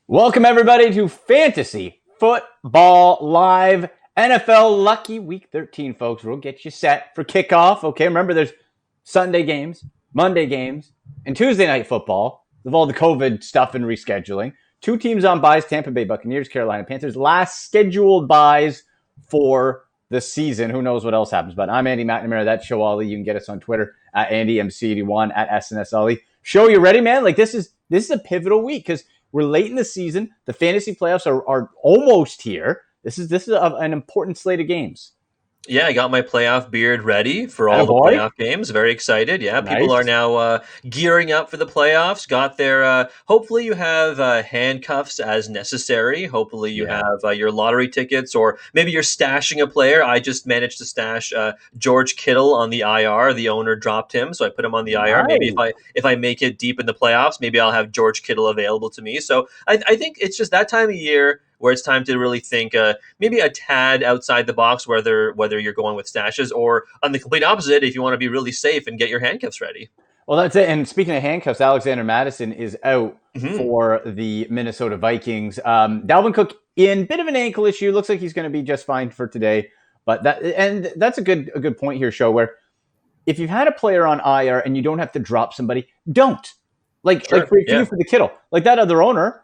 Welcome, everybody, to Fantasy Football Live NFL Lucky Week 13, folks. We'll get you set for kickoff. Okay, remember there's Sunday games, Monday games, and Tuesday night football with all the COVID stuff and rescheduling. Two teams on byes, Tampa Bay Buccaneers, Carolina Panthers. Last scheduled byes for the season. Who knows what else happens, but I'm Andy McNamara. That's Shoaib. You can get us on Twitter at AndyMC81, at SNSLE. Show, you ready, man? Like, this is a pivotal week because we're late in the season. The fantasy playoffs are almost here. This is an important slate of games. Yeah, I got my playoff beard ready for all the playoff games. Very excited. Yeah, Nice. People are now gearing up for the playoffs. Got their, hopefully you have handcuffs as necessary. Hopefully you have your lottery tickets, or maybe you're stashing a player. I just managed to stash George Kittle on the IR. The owner dropped him, so I put him on the IR. Maybe if I make it deep in the playoffs, maybe I'll have George Kittle available to me. So I think it's just that time of year where it's time to really think maybe a tad outside the box, whether you're going with stashes, or on the complete opposite, if you want to be really safe and get your handcuffs ready. Well, that's it. And speaking of handcuffs, Alexander Madison is out for the Minnesota Vikings. Dalvin Cook in bit of an ankle issue. Looks like he's going to be just fine for today. But that's a good point here, Show, where if you've had a player on IR and you don't have to drop somebody, don't. Like for the Kittle. Like that other owner,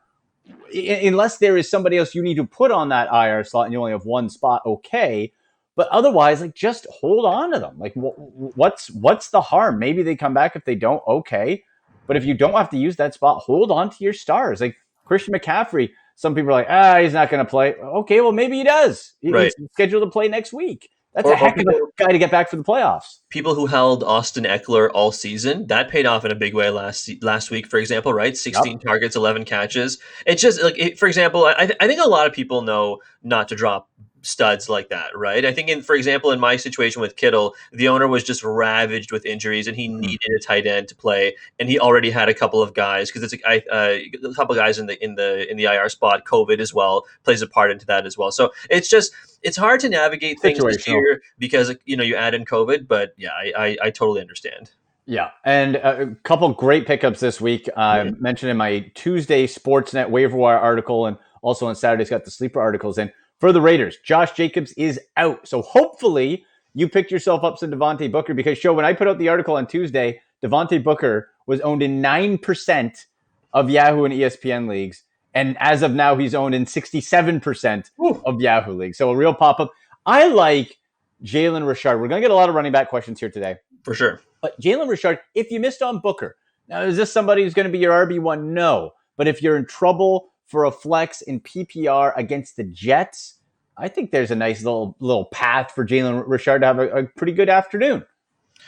unless there is somebody else you need to put on that IR slot and you only have one spot, okay. But otherwise, like, just hold on to them. Like, what's the harm? Maybe they come back. If they don't, okay. But if you don't have to use that spot, hold on to your stars. Like Christian McCaffrey, some people are like, he's not going to play. Okay, well, maybe he does. He's scheduled to play next week. That's a heck of a guy to get back for the playoffs. People who held Austin Eckler all season, that paid off in a big way last week, for example, right? 16 targets, 11 catches. It's just like, for example, I think a lot of people know not to drop studs like that, right? I think, for example, in my situation with Kittle, the owner was just ravaged with injuries, and he needed a tight end to play, and he already had a couple of guys because it's a couple of guys in the IR spot. COVID as well plays a part into that as well. So it's hard to navigate things this year because you add in COVID, but yeah, I totally understand. Yeah, and a couple great pickups this week. I mentioned in my Tuesday Sportsnet waiver wire article, and also on Saturday's got the sleeper articles in. For the Raiders, Josh Jacobs is out. So hopefully you picked yourself up some Devontae Booker, because, Show, when I put out the article on Tuesday, Devontae Booker was owned in 9% of Yahoo and ESPN leagues. And as of now, he's owned in 67% of Yahoo leagues. So a real pop-up. I like Jalen Richard. We're going to get a lot of running back questions here today. For sure. But Jalen Richard, if you missed on Booker, now is this somebody who's going to be your RB1? No. But if you're in trouble for a flex in PPR against the Jets, I think there's a nice little path for Jalen Richard to have a pretty good afternoon.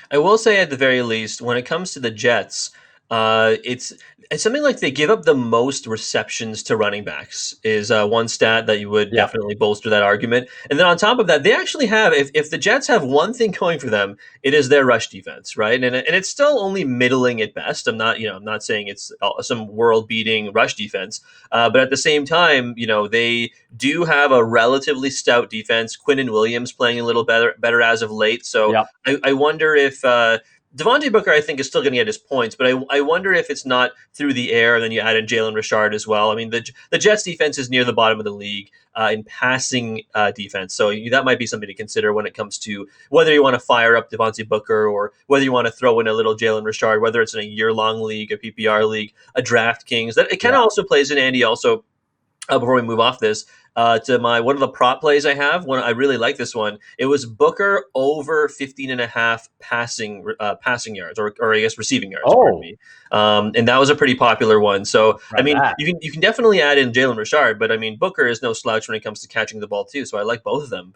I will say, at the very least, when it comes to the Jets, it's something like they give up the most receptions to running backs is one stat that you would definitely bolster that argument. And then on top of that, they actually have, if the Jets have one thing going for them, it is their rush defense, right? And it's still only middling at best. I'm not saying it's some world beating rush defense, but at the same time, they do have a relatively stout defense. Quinnen Williams playing a little better as of late. So I wonder if Devontae Booker, I think, is still going to get his points, but I wonder if it's not through the air, and then you add in Jalen Richard as well. I mean, the Jets' defense is near the bottom of the league in passing defense, so that might be something to consider when it comes to whether you want to fire up Devontae Booker or whether you want to throw in a little Jalen Richard, whether it's in a year-long league, a PPR league, a DraftKings. That it kind of also plays in, Andy, also. Before we move off this, to one of the prop plays I have, I really like this one. It was Booker over 15.5 passing yards, or I guess receiving yards. Pardon me. And that was a pretty popular one. So you can definitely add in Jalen Richard, but I mean, Booker is no slouch when it comes to catching the ball too. So I like both of them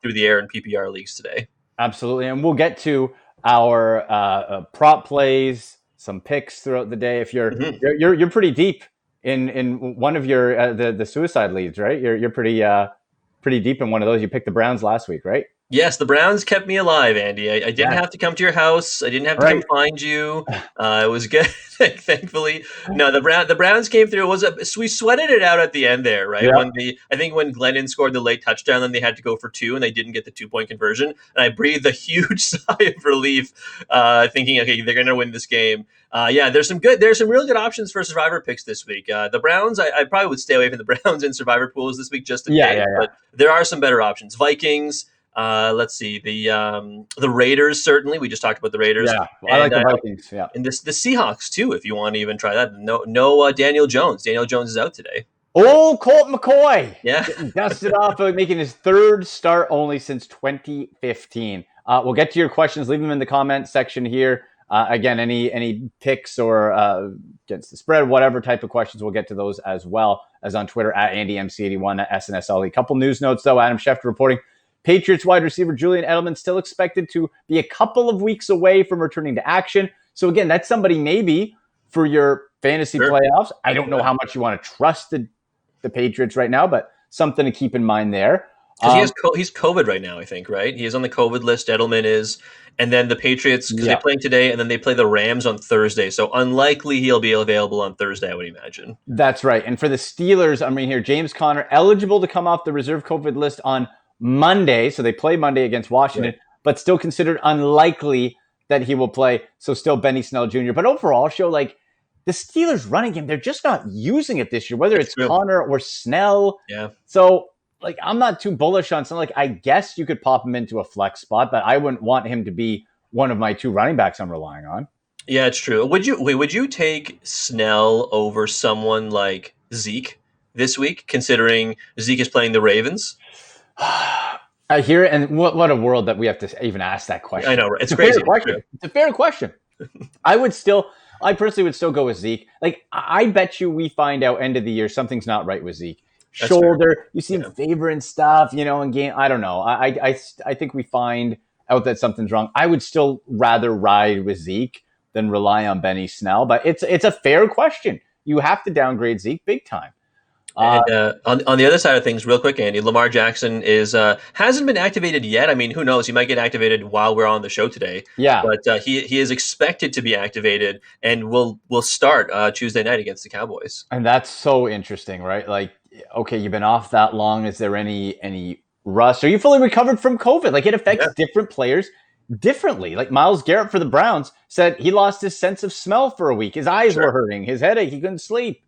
through the air in PPR leagues today. Absolutely, and we'll get to our prop plays, some picks throughout the day. If you're pretty deep in one of your the suicide leads, right? You're pretty deep in one of those. You picked the Browns last week, right? Yes, the Browns kept me alive, Andy. I didn't Yeah. have to come to your house. I didn't have to come Right. find you. It was good, thankfully. No, the Browns came through. We sweated it out at the end there, right? Yeah. I think when Glennon scored the late touchdown, then they had to go for two, and they didn't get the 2-point conversion. And I breathed a huge sigh of relief, thinking, okay, they're going to win this game. Yeah, there's some real good options for Survivor picks this week. The Browns, I probably would stay away from the Browns in Survivor pools this week just in case, but there are some better options. Vikings. Let's see the Raiders. Certainly, we just talked about the Raiders. Yeah, I like the Vikings. Yeah, and the Seahawks too. If you want to even try that, no Daniel Jones. Daniel Jones is out today. Old Colt McCoy, yeah, getting dusted off, making his third start only since 2015. We'll get to your questions. Leave them in the comment section here. Again, any picks or against the spread, whatever type of questions, we'll get to those as well as on Twitter at AndyMC81 at SNSLE. Couple news notes though. Adam Schefter reporting. Patriots wide receiver Julian Edelman still expected to be a couple of weeks away from returning to action. So again, that's somebody maybe for your fantasy playoffs. I don't know how much you want to trust the Patriots right now, but something to keep in mind there. Because he's COVID right now, I think, right? He is on the COVID list. Edelman is. And then the Patriots, because they're playing today, and then they play the Rams on Thursday. So unlikely he'll be available on Thursday, I would imagine. That's right. And for the Steelers, I'm reading here, James Conner eligible to come off the reserve COVID list on Monday. So they play Monday against Washington, but still considered unlikely that he will play. So still Benny Snell Jr. But overall, the Steelers running game, they're just not using it this year, whether it's Conner or Snell. Yeah. So I'm not too bullish on something. I guess you could pop him into a flex spot, but I wouldn't want him to be one of my two running backs I'm relying on. Yeah, it's true. Would you take Snell over someone like Zeke this week, considering Zeke is playing the Ravens? I hear it, and what a world that we have to even ask that question. I know, right? It's crazy. It's a fair question. I personally would still go with Zeke. I bet you we find out end of the year something's not right with Zeke. Shoulder, you see him favoring stuff, in game. I don't know. I think we find out that something's wrong. I would still rather ride with Zeke than rely on Benny Snell, but it's a fair question. You have to downgrade Zeke big time. And on the other side of things, real quick, Andy, Lamar Jackson hasn't been activated yet. I mean, who knows? He might get activated while we're on the show today. Yeah, but he is expected to be activated and will start Tuesday night against the Cowboys. And that's so interesting, right? Okay, you've been off that long. Is there any rust? Are you fully recovered from COVID? It affects different players differently. Myles Garrett for the Browns said he lost his sense of smell for a week. His eyes were hurting, his headache, he couldn't sleep.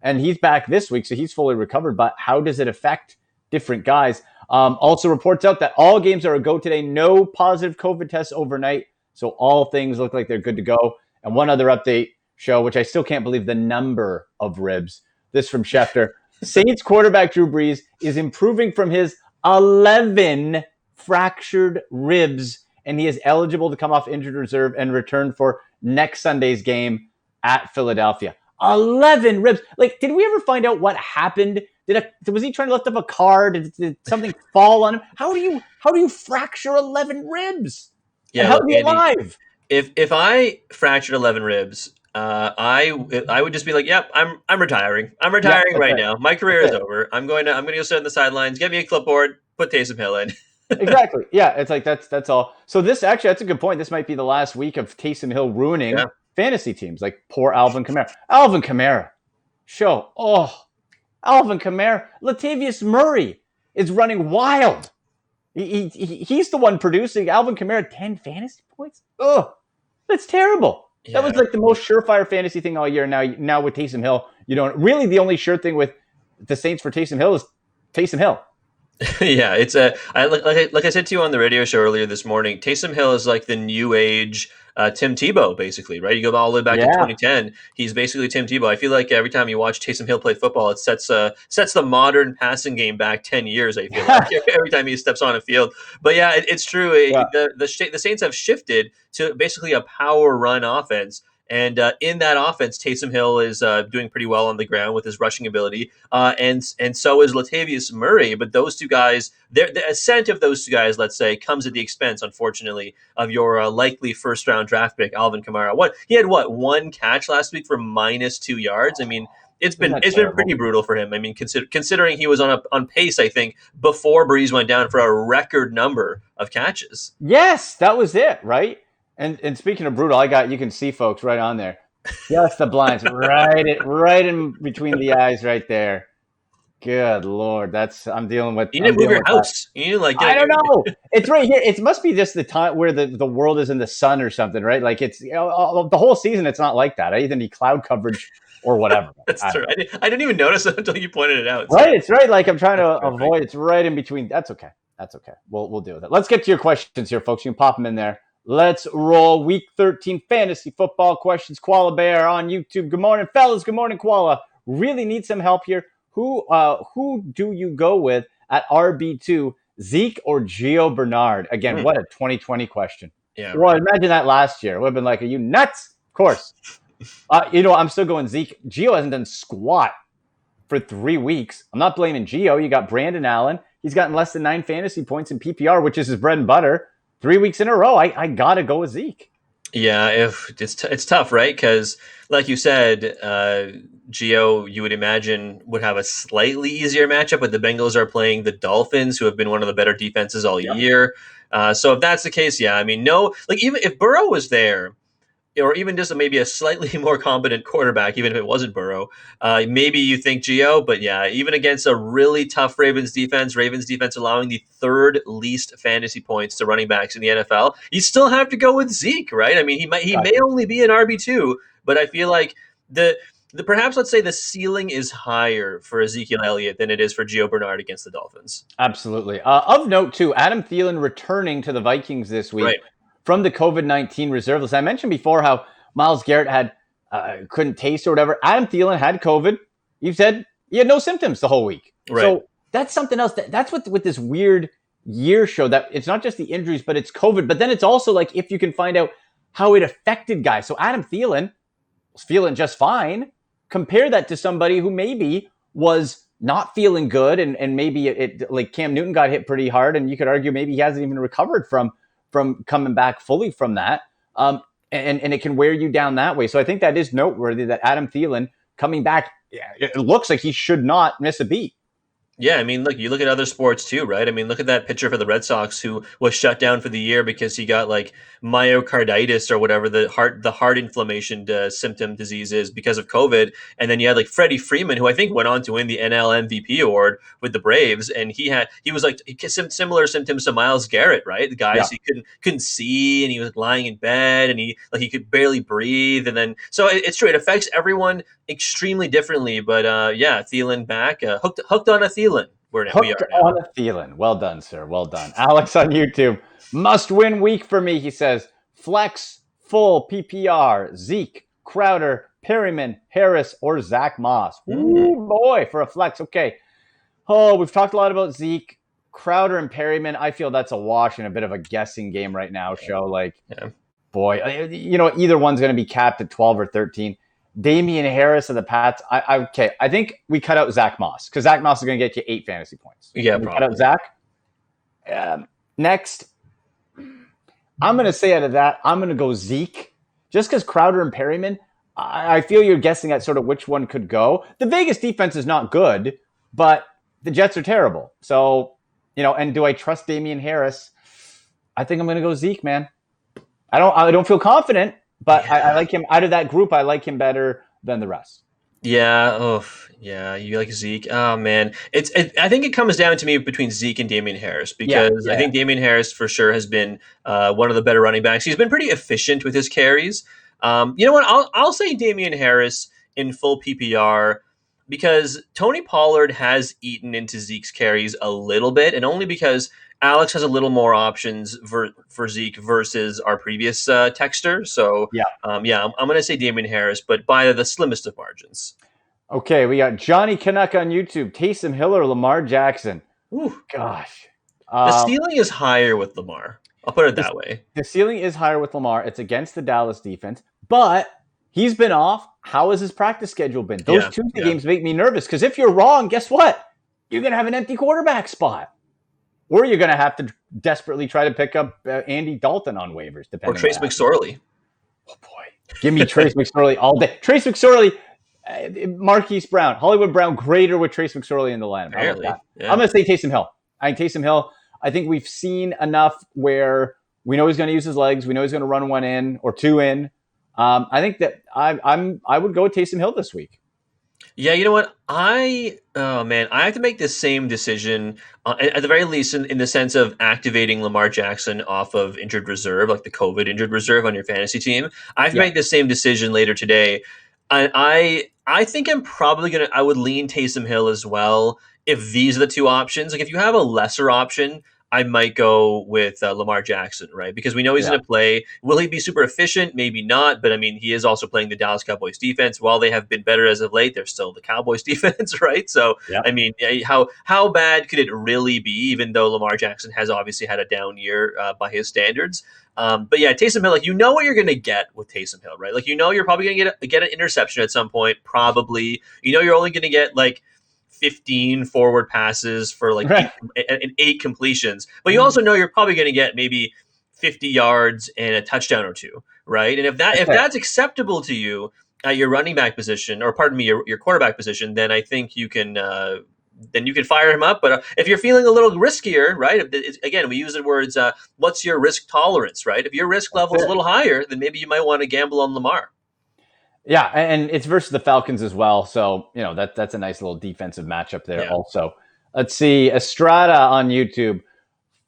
And he's back this week, so he's fully recovered. But how does it affect different guys? Also reports out that all games are a go today. No positive COVID tests overnight. So all things look like they're good to go. And one other update show, which I still can't believe the number of ribs. This from Schefter. Saints quarterback Drew Brees is improving from his 11 fractured ribs, and he is eligible to come off injured reserve and return for next Sunday's game at Philadelphia. 11 ribs. Did we ever find out what happened? Was he trying to lift up a car? Did something fall on him? How do you fracture 11 ribs? Yeah, how be alive? If I fractured 11 ribs, I would just be like, "Yep, I'm retiring. I'm retiring right now. My career is over. I'm going to go sit on the sidelines. Get me a clipboard. Put Taysom Hill in." Exactly. Yeah, it's that's all. So that's a good point. This might be the last week of Taysom Hill ruining fantasy teams. Poor Alvin Kamara. Alvin Kamara. Alvin Kamara. Latavius Murray is running wild. He's the one producing. Alvin Kamara 10 fantasy points. That's terrible. That was the most surefire fantasy thing all year. Now with Taysom Hill, you don't really. The only sure thing with the Saints for Taysom Hill is Taysom Hill. Yeah, it's like I said to you on the radio show earlier this morning. Taysom Hill is like the new age Tim Tebow, basically, right? You go all the way back to 2010. He's basically Tim Tebow. I feel like every time you watch Taysom Hill play football, it sets the modern passing game back 10 years. I feel like every time he steps on a field. But yeah, it's true. The Saints have shifted to basically a power run offense. And in that offense, Taysom Hill is doing pretty well on the ground with his rushing ability, and so is Latavius Murray. But those two guys, the ascent of those two guys, let's say, comes at the expense, unfortunately, of your likely first-round draft pick, Alvin Kamara. He had one catch last week for -2 yards. I mean, it's Isn't been that it's been terrible? pretty brutal for him. I mean, considering he was on pace, I think, before Brees went down for a record number of catches. Yes, that was it, right? And speaking of brutal, you can see folks right on there. Yes, the blinds right in between the eyes right there. Good Lord, I'm dealing with You need to move your that. house. You need to like I get don't a, know. It's right here. It must be just the time where the world is in the sun or something, right? Like it's the whole season. It's not like that. I either need cloud coverage or whatever. That's I true. don't know. I didn't even notice it until you pointed it out. So Right, it's right. Like I'm trying to perfect. avoid. It's right in between. That's okay. That's okay. We'll deal with it. Let's get to your questions here, folks. You can pop them in there. Let's roll. Week 13 fantasy football questions. Koala Bear on YouTube. Good morning, fellas. Good morning, Koala. Really need some help here. Who do you go with at RB2? Zeke or Gio Bernard? Again, what a 2020 question. Yeah. Well, Right. imagine that last year. It would have been like, are you nuts? Of course. I'm still going Zeke. Gio hasn't done squat for 3 weeks. I'm not blaming Gio. You got Brandon Allen. He's gotten less than 9 fantasy points in PPR, which is his bread and butter. 3 weeks in a row. I got to go with Zeke. Yeah, if it's tough, right? Because, like you said, Gio, you would imagine would have a slightly easier matchup, but the Bengals are playing the Dolphins, who have been one of the better defenses all year. So if that's the case, yeah, I mean, no, like even if Burrow was there, or even just maybe a slightly more competent quarterback, even if it wasn't Burrow, maybe you think Gio. But yeah, even against a really tough Ravens defense allowing the third least fantasy points to running backs in the NFL, you still have to go with Zeke, right? I mean, he may only be an RB2, but I feel like the perhaps let's say the ceiling is higher for Ezekiel Elliott than it is for Gio Bernard against the Dolphins. Absolutely. Of note, too, Adam Thielen returning to the Vikings this week. Right. From the COVID-19 reserve list. I mentioned before how Myles Garrett had couldn't taste or whatever. Adam Thielen had COVID. You said he had no symptoms the whole week. Right. So that's something else. That's what with this weird year show that it's not just the injuries, but it's COVID. But then it's also like if you can find out how it affected guys. So Adam Thielen was feeling just fine. Compare that to somebody who maybe was not feeling good and maybe it like Cam Newton got hit pretty hard, and you could argue maybe he hasn't even recovered from coming back fully from that. And it can wear you down that way. So I think that is noteworthy that Adam Thielen coming back, it looks like he should not miss a beat. Yeah, I mean, look, you look at other sports too, right? I mean, look at that pitcher for the Red Sox who was shut down for the year because he got like myocarditis or whatever the heart inflammation symptom disease is because of COVID. And then you had like Freddie Freeman, who I think went on to win the NL MVP award with the Braves, and he was like similar symptoms to Myles Garrett, right? The guys he couldn't see, and he was lying in bed, and he could barely breathe, and then so it's true, it affects everyone extremely differently. But yeah, Thielen back, hooked on a Thielen. We are on a Thielen. Well done, sir. Well done. Alex on YouTube. Must-win week for me, he says. Flex, full PPR, Zeke, Crowder, Perryman, Harris, or Zach Moss. Ooh, boy, for a flex. Okay. Oh, we've talked a lot about Zeke, Crowder, and Perryman. I feel that's a wash and a bit of a guessing game right now, Show. Like, boy, either one's going to be capped at 12 or 13. Damian Harris of the Pats. I think we cut out Zach Moss because Zach Moss is going to get you 8 fantasy points. Yeah, we cut out Zach. Next, I'm going to say out of that, I'm going to go Zeke. Just because Crowder and Perryman, I feel you're guessing at sort of which one could go. The Vegas defense is not good, but the Jets are terrible. So, and do I trust Damian Harris? I think I'm going to go Zeke, man. I don't feel confident. But I like him out of that group. I like him better than the rest. Yeah. Oh, yeah. You like Zeke? Oh man, I think it comes down to me between Zeke and Damian Harris because I think Damian Harris for sure has been one of the better running backs. He's been pretty efficient with his carries. You know what? I'll say Damian Harris in full PPR because Tony Pollard has eaten into Zeke's carries a little bit, and only because Alex has a little more options for Zeke versus our previous texter. So, I'm going to say Damian Harris, but by the slimmest of margins. Okay, we got Johnny Canuck on YouTube. Taysom Hill or Lamar Jackson? Ooh. Gosh. The ceiling is higher with Lamar. I'll put it that way. The ceiling is higher with Lamar. It's against the Dallas defense, but he's been off. How has his practice schedule been? Those Tuesday games make me nervous because if you're wrong, guess what? You're going to have an empty quarterback spot. Or you're going to have to desperately try to pick up Andy Dalton on waivers. Depending or Trace McSorley. Oh, boy. Give me Trace McSorley all day. Trace McSorley, Marquise Brown, Hollywood Brown, greater with Trace McSorley in the lineup. Apparently, yeah. I'm going to say Taysom Hill. Taysom Hill, I think we've seen enough where we know he's going to use his legs. We know he's going to run one in or two in. I think that I would go with Taysom Hill this week. Yeah, you know what? I have to make the same decision at the very least in the sense of activating Lamar Jackson off of injured reserve, like the COVID injured reserve on your fantasy team. I have to make the same decision later today. I think I would lean Taysom Hill as well if these are the two options. Like if you have a lesser option, I might go with Lamar Jackson, right? Because we know he's going to play. Will he be super efficient? Maybe not. But I mean, he is also playing the Dallas Cowboys defense. While they have been better as of late, they're still the Cowboys defense, right? So, I mean, how bad could it really be, even though Lamar Jackson has obviously had a down year by his standards? But yeah, Taysom Hill, like, you know what you're going to get with Taysom Hill, right? Like, you know you're probably going to get an interception at some point, probably. You know you're only going to get, like, 15 forward passes for like eight completions, but you also know you're probably going to get maybe 50 yards and a touchdown or two, right? And if that's acceptable to you at your running back position, or pardon me, your quarterback position, then I think you can fire him up. But if you're feeling a little riskier, right? Again, we use the words, what's your risk tolerance, right? If your risk level is a little higher, then maybe you might want to gamble on Lamar. Yeah, and it's versus the Falcons as well. So, you know, that's a nice little defensive matchup there also. Let's see, Estrada on YouTube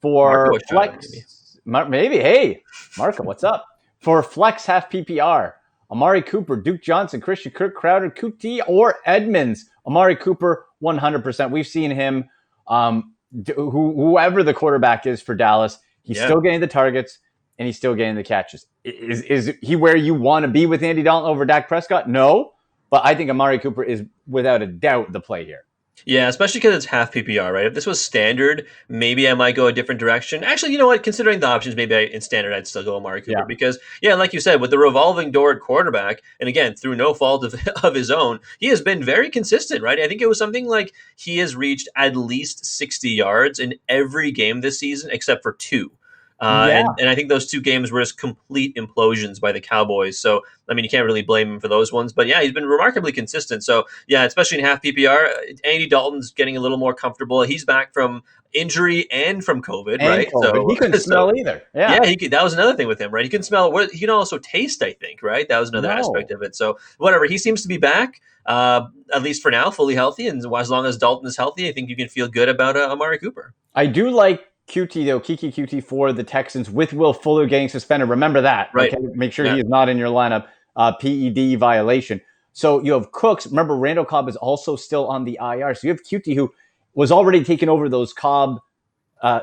for Marco Flex. Maybe. Hey, Marco, what's up? For Flex half PPR, Amari Cooper, Duke Johnson, Christian Kirk, Crowder, Kuti, or Edmonds. Amari Cooper, 100%. We've seen him, whoever the quarterback is for Dallas, he's still getting the targets. And he's still getting the catches. Is he where you want to be with Andy Dalton over Dak Prescott? No, but I think Amari Cooper is without a doubt the play here. Yeah, especially because it's half PPR, right? If this was standard, maybe I might go a different direction. Actually, you know what? Considering the options, maybe in standard, I'd still go Amari Cooper because, like you said, with the revolving door at quarterback, and again, through no fault of his own, he has been very consistent, right? I think it was something like he has reached at least 60 yards in every game this season except for two. And I think those two games were just complete implosions by the Cowboys. So, I mean, you can't really blame him for those ones. But yeah, he's been remarkably consistent. So, yeah, especially in half PPR, Andy Dalton's getting a little more comfortable. He's back from injury and from COVID, right? So he couldn't smell either. Yeah, that was another thing with him, right? He can smell. He can also taste, I think, right? That was another aspect of it. So, whatever. He seems to be back, at least for now, fully healthy. And as long as Dalton is healthy, I think you can feel good about Amari Cooper. I do like QT, though, Kiki QT for the Texans with Will Fuller getting suspended. Remember that. Right. Okay? Make sure he is not in your lineup. PED violation. So you have Cooks. Remember, Randall Cobb is also still on the IR. So you have QT, who was already taking over those Cobb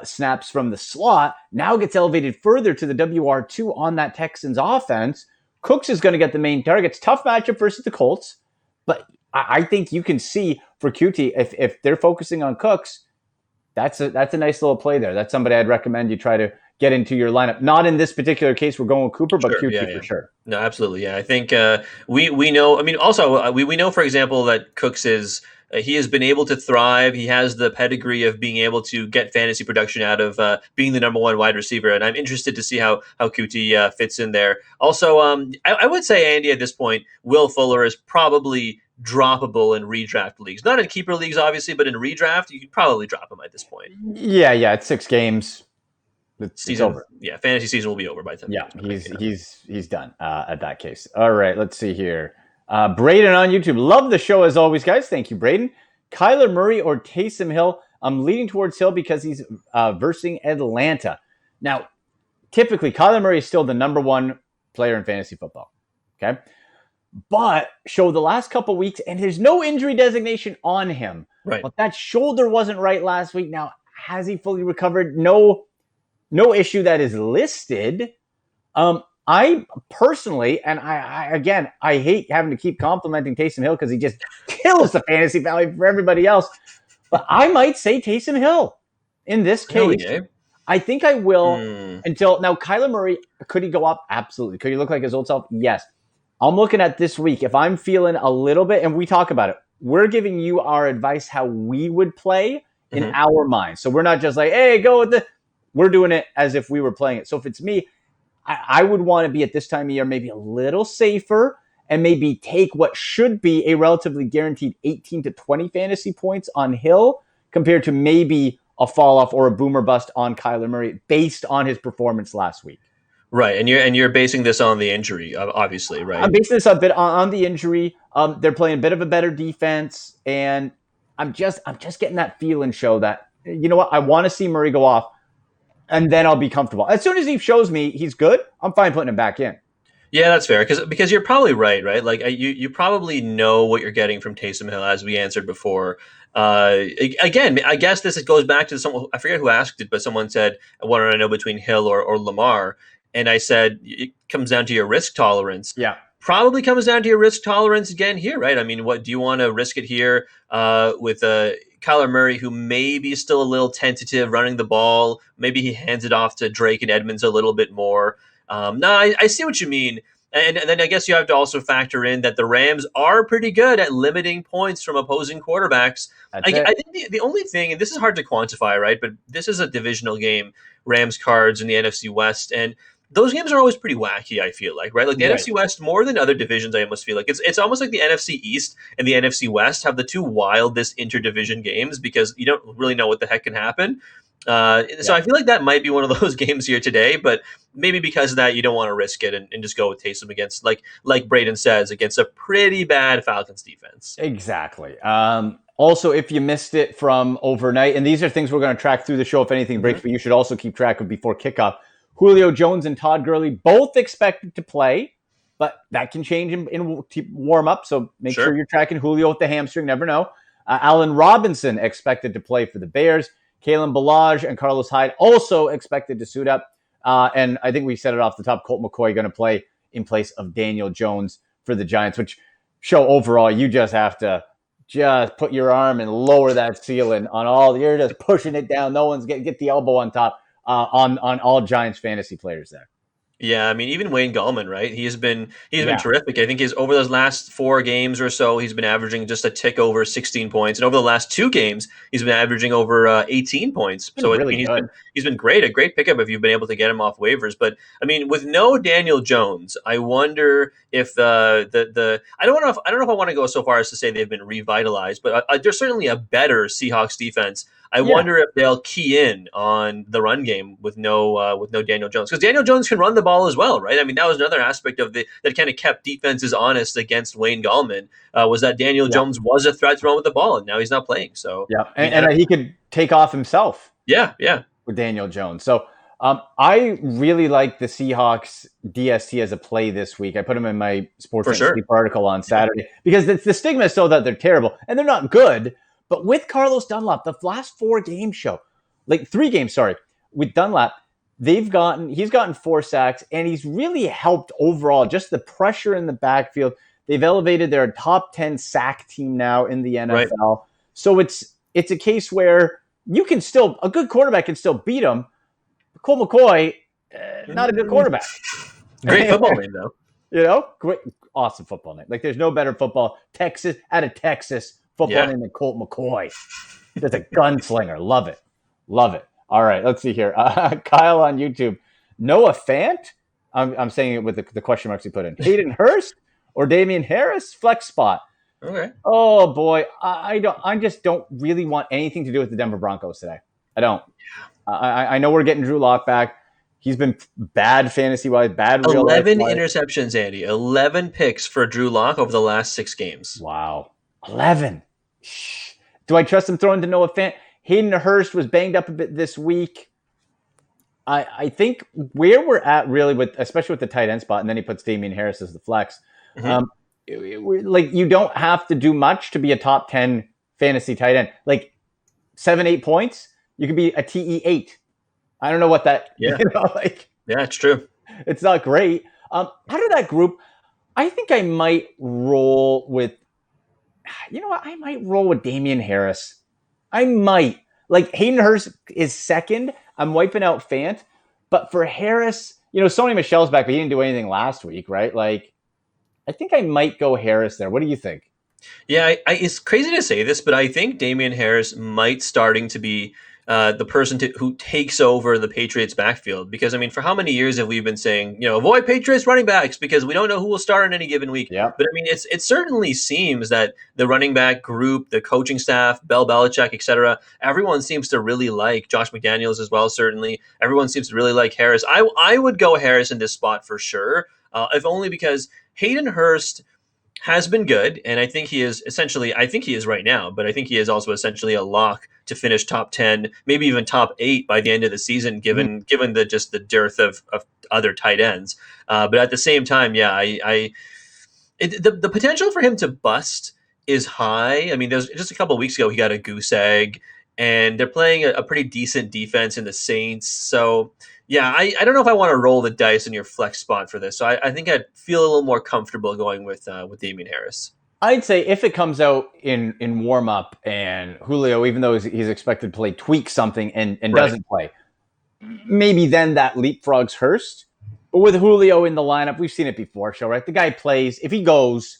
snaps from the slot, now gets elevated further to the WR2 on that Texans offense. Cooks is going to get the main targets. Tough matchup versus the Colts. But I think you can see for QT, if they're focusing on Cooks, that's a nice little play there. That's somebody I'd recommend you try to get into your lineup. Not in this particular case, we're going with Cooper, but QT for sure. No, absolutely. Yeah, I think we know. I mean, also we know, for example, that Cooks is he has been able to thrive. He has the pedigree of being able to get fantasy production out of being the number one wide receiver, and I'm interested to see how QT fits in there. Also, I would say, Andy, at this point, Will Fuller is probably droppable in redraft leagues. Not in keeper leagues, obviously, but in redraft, you could probably drop him at this point. Yeah, it's 6 games. It's over. Yeah, fantasy season will be over by the time. Yeah, he's done at that case. All right, let's see here. Braden on YouTube. Love the show as always, guys. Thank you, Braden. Kyler Murray or Taysom Hill? I'm leaning towards Hill because he's versing Atlanta. Now, typically, Kyler Murray is still the number one player in fantasy football. Okay? But show the last couple weeks, and there's no injury designation on him. Right. But that shoulder wasn't right last week. Now, has he fully recovered? No issue that is listed. I personally, and I hate having to keep complimenting Taysom Hill because he just kills the fantasy value for everybody else. But I might say Taysom Hill in this case. Really? I think I will until now. Kyler Murray, could he go up? Absolutely. Could he look like his old self? Yes. I'm looking at this week. If I'm feeling a little bit, and we talk about it, we're giving you our advice how we would play in our minds. So we're not just like, hey, go with we're doing it as if we were playing it. So if it's me, I would want to be at this time of year maybe a little safer and maybe take what should be a relatively guaranteed 18 to 20 fantasy points on Hill compared to maybe a fall off or a boomer bust on Kyler Murray based on his performance last week. Right, and you're basing this on the injury, obviously, right? I'm basing this a bit on the injury. They're playing a bit of a better defense, and I'm just getting that feeling show that, you know what, I want to see Murray go off, and then I'll be comfortable. As soon as he shows me he's good, I'm fine putting him back in. Yeah, that's fair because you're probably right, right? Like you probably know what you're getting from Taysom Hill, as we answered before. Again, I guess this goes back to someone, I forget who asked it, but someone said, "What do I know between Hill or Lamar?" And I said, it comes down to your risk tolerance. Yeah. Probably comes down to your risk tolerance again here, right? I mean, what do you want to risk it here with Kyler Murray, who may be still a little tentative running the ball? Maybe he hands it off to Drake and Edmonds a little bit more. No, I see what you mean. And then I guess you have to also factor in that the Rams are pretty good at limiting points from opposing quarterbacks. I think the only thing, and this is hard to quantify, right? But this is a divisional game, Rams Cards in the NFC West. And those games are always pretty wacky, I feel like, right? Like the NFC West, more than other divisions, I almost feel like it's almost like the NFC East and the NFC West have the two wildest interdivision games because you don't really know what the heck can happen. So I feel like that might be one of those games here today, but maybe because of that, you don't want to risk it and just go with Taysom against, like Braden says, against a pretty bad Falcons defense. Exactly. Also, if you missed it from overnight, and these are things we're going to track through the show if anything breaks, but you should also keep track of before kickoff. Julio Jones and Todd Gurley both expected to play, but that can change in warm up. So make sure you're tracking Julio with the hamstring. Never know. Allen Robinson expected to play for the Bears. Kalen Ballage and Carlos Hyde also expected to suit up. And I think we said it off the top. Colt McCoy going to play in place of Daniel Jones for the Giants, which show overall you just have to just put your arm and lower that ceiling on all. You're just pushing it down. No one's get the elbow on top. On all Giants fantasy players there. Yeah, I mean, even Wayne Gallman, right? He's been terrific. I think he's over those last 4 games or so, he's been averaging just a tick over 16 points, and over the last 2 games, he's been averaging over 18 points. So really he's been great, a great pickup if you've been able to get him off waivers. But I mean, with no Daniel Jones, I wonder if the I don't know if I want to go so far as to say they've been revitalized, but there's certainly a better Seahawks defense. I wonder if they'll key in on the run game with no Daniel Jones, because Daniel Jones can run the ball as well, right? I mean, that was another aspect of that kind of kept defenses honest against Wayne Gallman, was that Daniel Jones was a threat to run with the ball, and now he's not playing. So and he could take off himself. Yeah, with Daniel Jones. So I really like the Seahawks DST as a play this week. I put them in my Sportsnet article on Saturday because the stigma is still that they're terrible and they're not good. But with Carlos Dunlap, the last 4 games like 3 games, with Dunlap, he's gotten 4 sacks, and he's really helped overall, just the pressure in the backfield. They've elevated their top 10 sack team now in the NFL. Right. So it's a case where a good quarterback can still beat him. Colt McCoy, not a good quarterback. Great football name, though. Great, awesome football name. Like, there's no better football. Texas football name than Colt McCoy. Just a gunslinger. Love it. All right, let's see here. Kyle on YouTube. Noah Fant? I'm saying it with the question marks he put in. Hayden Hurst or Damian Harris? Flex spot. Okay. Oh boy, I just don't really want anything to do with the Denver Broncos today. I don't. I know we're getting Drew Lock back. He's been bad fantasy-wise, bad real life. 11 interceptions, Andy. 11 picks for Drew Lock over the last 6 games. Wow. 11. Do I trust him throwing to Noah Fant? Hayden Hurst was banged up a bit this week. I think where we're at really especially with the tight end spot, and then he puts Damian Harris as the flex. You don't have to do much to be a top 10 fantasy tight end. Like 7-8 points, you could be a TE8. I don't know what that. Yeah, it's true. It's not great. Out of that group, I think I might roll with. You know what? I might roll with Damian Harris. I might. Like, Hayden Hurst is second. I'm wiping out Fant. But for Harris, Sony Michel's back, but he didn't do anything last week, right? Like, I think I might go Harris there. What do you think? Yeah, it's crazy to say this, but I think Damian Harris might starting to be the person who takes over the Patriots backfield. Because I mean, for how many years have we been saying, avoid Patriots running backs because we don't know who will start in any given week. Yeah. But I mean, it certainly seems that the running back group, the coaching staff, Bill Belichick, etc., everyone seems to really like Josh McDaniels as well. Certainly, everyone seems to really like Harris. I would go Harris in this spot for sure, if only because Hayden Hurst has been good, and I think he is right now, but I think he is also essentially a lock to finish top 10, maybe even top 8 by the end of the season, given the dearth of other tight ends. But at the same time, the potential for him to bust is high. I mean, there's just a couple of weeks ago he got a goose egg, and they're playing a pretty decent defense in the Saints. So yeah, I don't know if I want to roll the dice in your flex spot for this. So I think I'd feel a little more comfortable going with Damian Harris. I'd say if it comes out in warm up and Julio, even though he's expected to play, tweaks something and right. doesn't play, maybe then that leapfrogs Hurst. But with Julio in the lineup, we've seen it before, right? The guy plays. If he goes,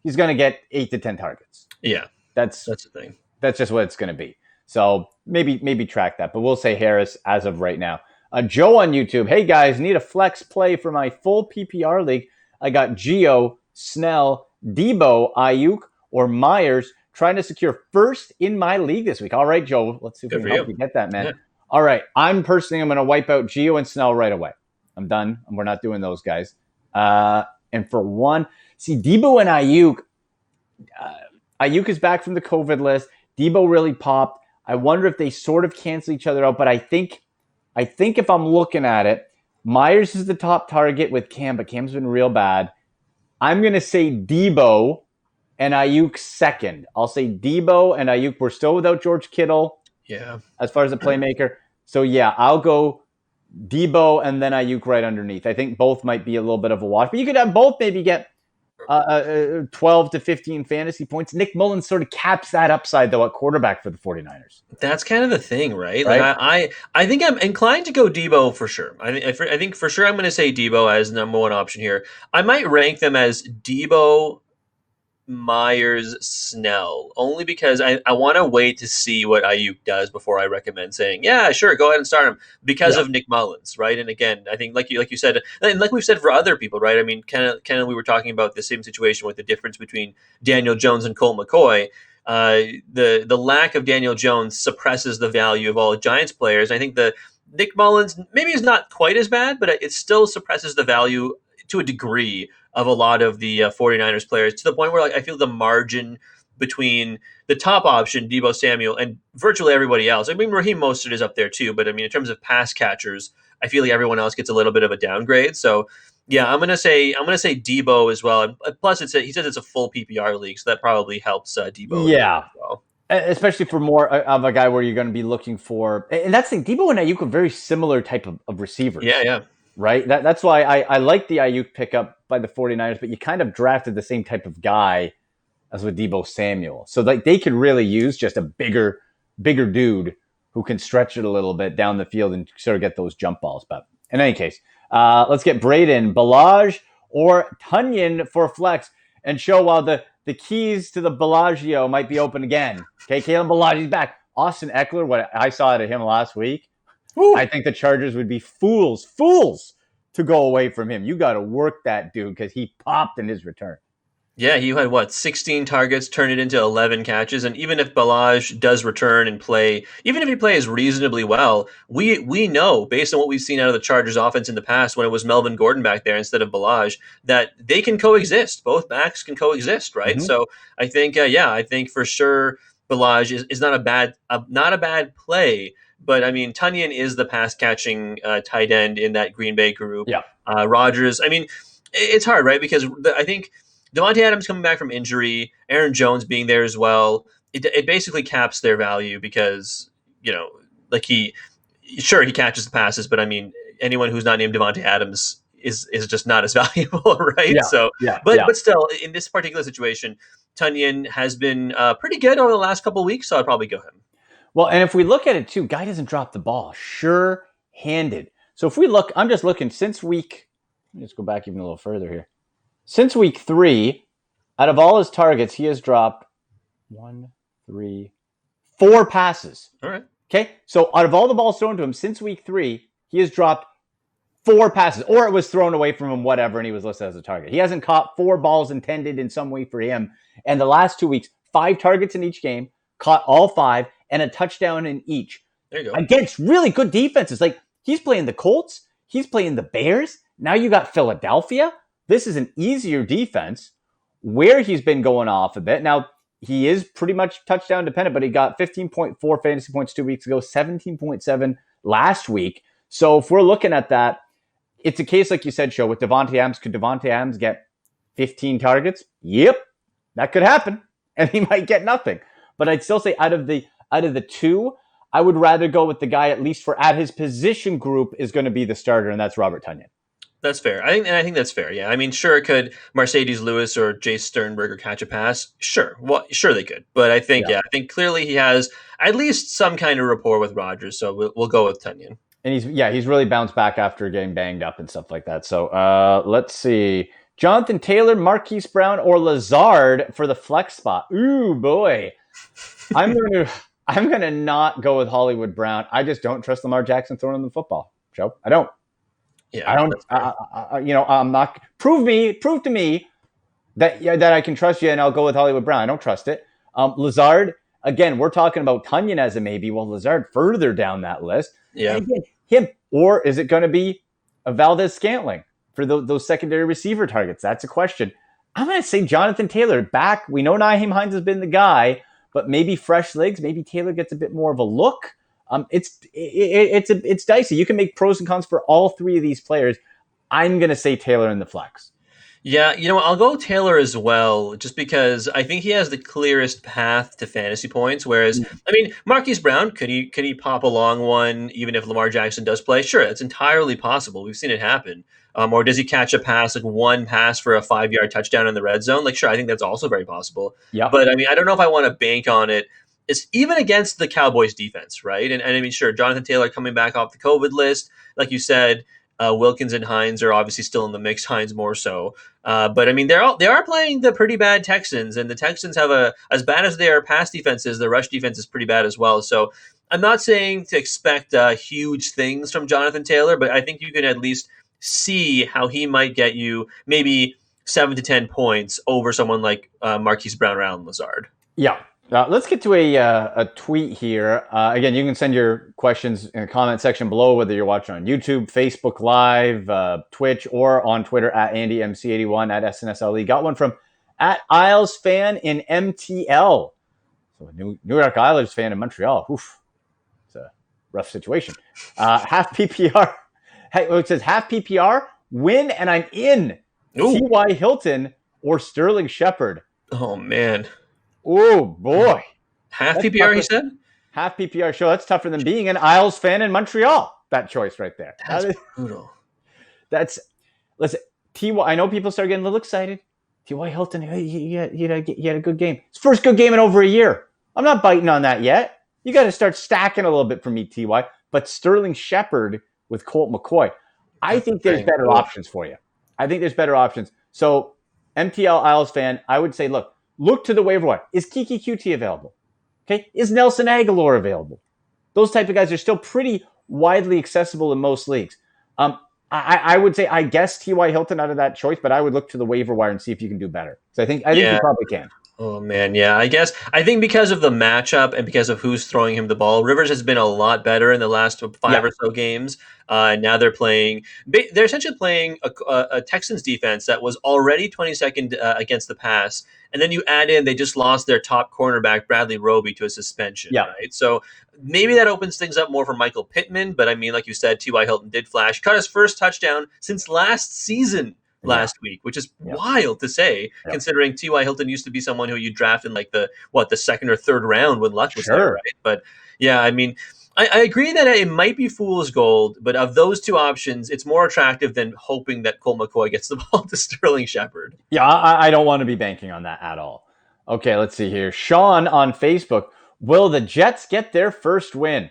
he's going to get 8 to 10 targets. Yeah, that's the thing. That's just what it's going to be. So maybe track that. But we'll say Harris as of right now. Joe on YouTube. Hey, guys, need a flex play for my full PPR league. I got Gio, Snell, Debo, Ayuk, or Myers trying to secure first in my league this week. All right, Joe, let's see if we can help you get that, man. Yeah. All right, I'm going to wipe out Gio and Snell right away. I'm done. We're not doing those guys. And for one, see, Debo and Ayuk, Ayuk is back from the COVID list. Debo really popped. I wonder if they sort of cancel each other out, but I think if I'm looking at it, Myers is the top target with Cam, but Cam's been real bad. I'm going to say Debo and Ayuk second. I'll say Debo and Ayuk. We're still without George Kittle. Yeah. As far as a playmaker. So, yeah, I'll go Debo and then Ayuk right underneath. I think both might be a little bit of a wash. But you could have both maybe get 12 to 15 fantasy points. Nick Mullins sort of caps that upside, though, at quarterback for the 49ers. That's kind of the thing, right? Like I think I'm inclined to go Debo for sure. I think for sure I'm going to say Debo as number one option here. I might rank them as Debo, Myers, Snell, only because I want to wait to see what Ayuk does before I recommend saying, yeah, sure, go ahead and start him because of Nick Mullins, right? And again, I think like you said, and like we've said for other people, right? I mean, kind of we were talking about the same situation with the difference between Daniel Jones and Colt McCoy. The lack of Daniel Jones suppresses the value of all Giants players. I think the Nick Mullins maybe is not quite as bad, but it still suppresses the value to a degree of a lot of the 49ers players, to the point where I feel the margin between the top option, Deebo Samuel, and virtually everybody else. I mean, Raheem Mostert is up there too, but I mean, in terms of pass catchers, I feel like everyone else gets a little bit of a downgrade. So yeah, I'm gonna say Deebo as well. And plus, he says it's a full PPR league, so that probably helps Deebo. Yeah, as well. Especially for more of a guy where you're going to be looking for, and that's the thing. Deebo and Ayuk are very similar type of receivers. Yeah. Right? That's why I like the Ayuk pickup by the 49ers, but you kind of drafted the same type of guy as with Deebo Samuel. So they could really use just a bigger dude who can stretch it a little bit down the field and sort of get those jump balls. But in any case, let's get Braden, Balaj, or Tunyon for flex and show while the keys to the Bellagio might be open again. Okay, Kalen Balaji's back. Austin Eckler, what I saw out of him last week, Ooh. I think the Chargers would be fools to go away from him. You got to work that dude because he popped in his return. Yeah, he had 16 targets, turned it into 11 catches, and even if Balaj does return and play, even if he plays reasonably well, we know based on what we've seen out of the Chargers offense in the past when it was Melvin Gordon back there instead of Balaj, that they can coexist. Both backs can coexist, right? Mm-hmm. So I think, I think for sure Balaj is not a bad play. But, I mean, Tunyon is the pass-catching tight end in that Green Bay group. Yeah. Rodgers, I mean, it's hard, right? Because I think Devontae Adams coming back from injury, Aaron Jones being there as well, it basically caps their value because, he catches the passes, but, I mean, anyone who's not named Devontae Adams is just not as valuable, right? Yeah, but still, in this particular situation, Tunyon has been pretty good over the last couple of weeks, so I'd probably go him. Well, and if we look at it too, guy doesn't drop the ball, sure-handed. So if we look, I'm just looking since let's go back even a little further here. Since week 3, out of all his targets, he has dropped 4 passes. All right. Okay, so out of all the balls thrown to him since week 3, he has dropped 4 passes, or it was thrown away from him, whatever, and he was listed as a target. He hasn't caught 4 balls intended in some way for him. And the last 2 weeks, 5 targets in each game, caught all 5, and a touchdown in each. There you go. Against really good defenses. Like, he's playing the Colts, he's playing the Bears. Now you got Philadelphia. This is an easier defense where he's been going off a bit. Now, he is pretty much touchdown dependent, but he got 15.4 fantasy points 2 weeks ago, 17.7 last week. So if we're looking at that, it's a case, like you said, Show, with Devontae Adams. Could Devontae Adams get 15 targets? Yep, that could happen, and he might get nothing. But I'd still say out of the 2, I would rather go with the guy, at least for at his position group, is going to be the starter, and that's Robert Tonyan. That's fair. I think that's fair. Yeah. I mean, sure, could Mercedes Lewis or Jace Sternberger catch a pass? Sure. Well, sure they could. But I think, I think clearly he has at least some kind of rapport with Rodgers. So we'll go with Tonyan. And he's really bounced back after getting banged up and stuff like that. So let's see. Jonathan Taylor, Marquise Brown, or Lazard for the flex spot. Ooh, boy. I'm gonna not go with Hollywood Brown. I just don't trust Lamar Jackson throwing him the football. Joe, I don't. Yeah, I don't. I'm not. Prove to me that I can trust you, and I'll go with Hollywood Brown. I don't trust it. Lazard, again, we're talking about Tonyan as a maybe. Well, Lazard further down that list. Yeah. Again, him, or is it going to be a Valdez Scantling for those secondary receiver targets? That's a question. I'm going to say Jonathan Taylor back. We know Nyheim Hines has been the guy, but maybe fresh legs. Maybe Taylor gets a bit more of a look. It's dicey. You can make pros and cons for all 3 of these players. I'm going to say Taylor in the flex. Yeah, I'll go Taylor as well, just because I think he has the clearest path to fantasy points. Whereas, I mean, Marquise Brown, could he pop a long one even if Lamar Jackson does play? Sure, it's entirely possible. We've seen it happen. Or does he catch a pass, like one pass for a 5-yard touchdown in the red zone? Like, sure, I think that's also very possible. Yeah. But I mean, I don't know if I want to bank on it. It's even against the Cowboys defense, right? And I mean, sure, Jonathan Taylor coming back off the COVID list, like you said. Wilkins and Hines are obviously still in the mix. Hines more so, but I mean they are playing the pretty bad Texans, and the Texans have as bad as their pass defenses, the rush defense is pretty bad as well. So I'm not saying to expect huge things from Jonathan Taylor, but I think you can at least see how he might get you maybe 7 to 10 points over someone like Marquise Brown or Allen Lazard. Yeah. Let's get to a tweet here. Again, you can send your questions in the comment section below, whether you're watching on YouTube, Facebook Live, Twitch, or on Twitter at AndyMC81 at SNSLE. Got one from at Isles fan in MTL. So a New York Islanders fan in Montreal. Oof. It's a rough situation. Half PPR. It says half PPR, win, and I'm in. T.Y. Hilton or Sterling Shepard. Oh, man. Oh, boy. Half PPR, he said? Half PPR show. That's tougher than being an Isles fan in Montreal. That choice right there. That's brutal. Listen, T.Y. I know people start getting a little excited. T.Y. Hilton, he had a good game. His first good game in over a year. I'm not biting on that yet. You got to start stacking a little bit for me, T.Y. But Sterling Shepard with Colt McCoy, I think there's better options for you. I think there's better options. So, MTL Isles fan, I would say, look to the waiver wire. Is Kiki QT available? Okay. Is Nelson Aguilar available? Those type of guys are still pretty widely accessible in most leagues. I would say, I guess T.Y. Hilton out of that choice, but I would look to the waiver wire and see if you can do better. So I think you probably can. Oh, man, yeah. I think because of the matchup and because of who's throwing him the ball, Rivers has been a lot better in the last 5 or so games. Now they're essentially playing a Texans defense that was already 22nd against the pass. And then you add in, they just lost their top cornerback, Bradley Roby, to a suspension. Yeah. Right? So maybe that opens things up more for Michael Pittman. But I mean, like you said, T.Y. Hilton did flash, caught his first touchdown since last season. Last week, which is wild to say, considering T.Y. Hilton used to be someone who you draft in like the 2nd or 3rd round when Luck was there, right? But yeah, I mean, I agree that it might be fool's gold, but of those 2 options, it's more attractive than hoping that Colt McCoy gets the ball to Sterling Shepard. Yeah, I don't want to be banking on that at all. Okay, let's see here. Sean on Facebook, will the Jets get their first win?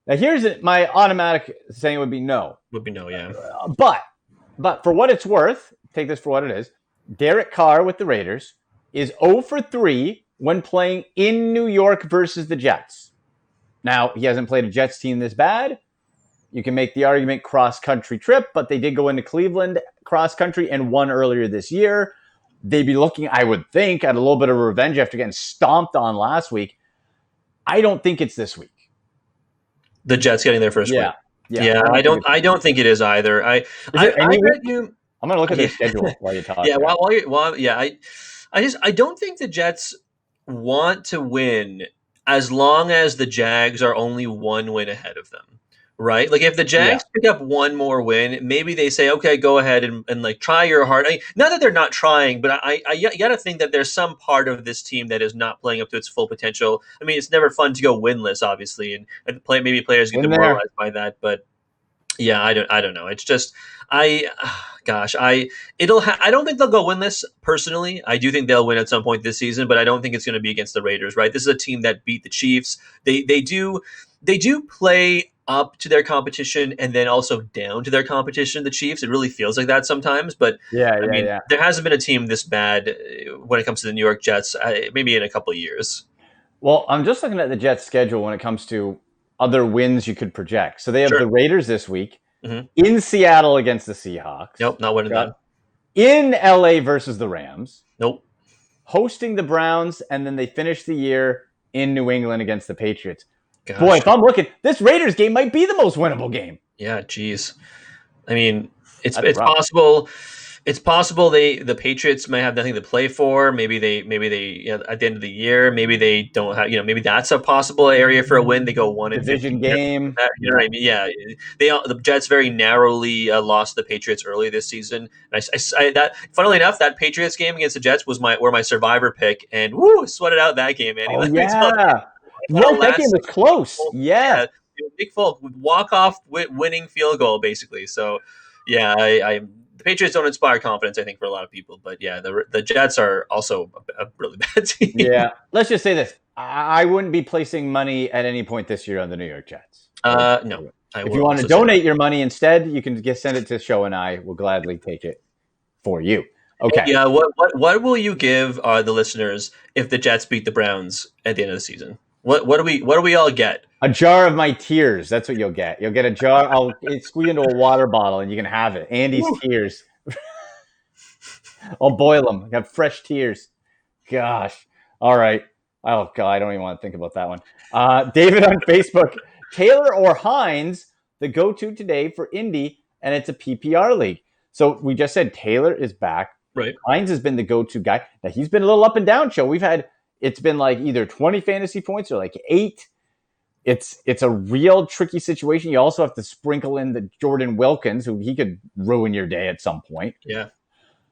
Now, here's my automatic saying would be no. Would be no, yeah. But for what it's worth, take this for what it is, Derek Carr with the Raiders is 0 for 3 when playing in New York versus the Jets. Now, he hasn't played a Jets team this bad. You can make the argument cross-country trip, but they did go into Cleveland cross-country and won earlier this year. They'd be looking, I would think, at a little bit of revenge after getting stomped on last week. I don't think it's this week. The Jets getting their first win. Yeah, I don't think it is either. I'm going to look at their schedule while you talk. Yeah, I don't think the Jets want to win as long as the Jags are only one win ahead of them. Right? Like if the Jags pick up one more win, maybe they say, okay, go ahead and like try your heart. Not that they're not trying, but you got to think that there's some part of this team that is not playing up to its full potential. I mean, it's never fun to go winless, obviously, and maybe players get demoralized by that. But yeah, I don't know. It's just I don't think they'll go winless personally. I do think they'll win at some point this season, but I don't think it's going to be against the Raiders. Right? This is a team that beat the Chiefs. They do play up to their competition and then also down to their competition, the Chiefs. It really feels like that sometimes. But there hasn't been a team this bad when it comes to the New York Jets, maybe in a couple of years. Well, I'm just looking at the Jets' schedule when it comes to other wins you could project. So they have the Raiders this week, in Seattle against the Seahawks. Nope, not winning that. In LA versus the Rams. Nope. Hosting the Browns, and then they finish the year in New England against the Patriots. Gosh. Boy, if I'm looking, this Raiders game might be the most winnable game. Yeah, geez. I mean, it's possible. It's possible the Patriots might have nothing to play for. Maybe they at the end of the year, maybe they don't have. Maybe that's a possible area for a win. They go 1-15 division game. You know what I mean? Yeah, the Jets very narrowly lost the Patriots early this season. And funnily enough, that Patriots game against the Jets was my survivor pick, and sweated out that game, man. Oh, yeah. That game was close. Yeah. Nick Folk would walk off winning field goal, basically. So, yeah, the Patriots don't inspire confidence, I think, for a lot of people. But yeah, the Jets are also a really bad team. Yeah, let's just say this: I wouldn't be placing money at any point this year on the New York Jets. No. If you want to donate your money instead, you can just send it to Show, and I will gladly take it for you. Okay. Yeah. What will you give the listeners if the Jets beat the Browns at the end of the season? What do we all get? A jar of my tears. That's what you'll get. You'll get a jar. I'll squeeze into a water bottle and you can have it. Andy's tears. I'll boil them. I got fresh tears. Gosh. All right. Oh, God. I don't even want to think about that one. David on Facebook. Taylor or Hines, the go-to today for Indy, and it's a PPR league. So we just said Taylor is back. Right. Hines has been the go-to guy. Now, he's been a little up and down, Joe. It's been like either 20 fantasy points or like 8. It's a real tricky situation. You also have to sprinkle in the Jordan Wilkins, who he could ruin your day at some point. Yeah.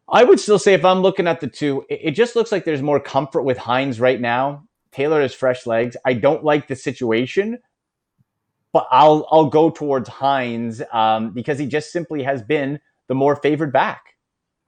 I would still say if I'm looking at the two, it just looks like there's more comfort with Hines right now. Taylor has fresh legs. I don't like the situation, but I'll go towards Hines because he just simply has been the more favored back.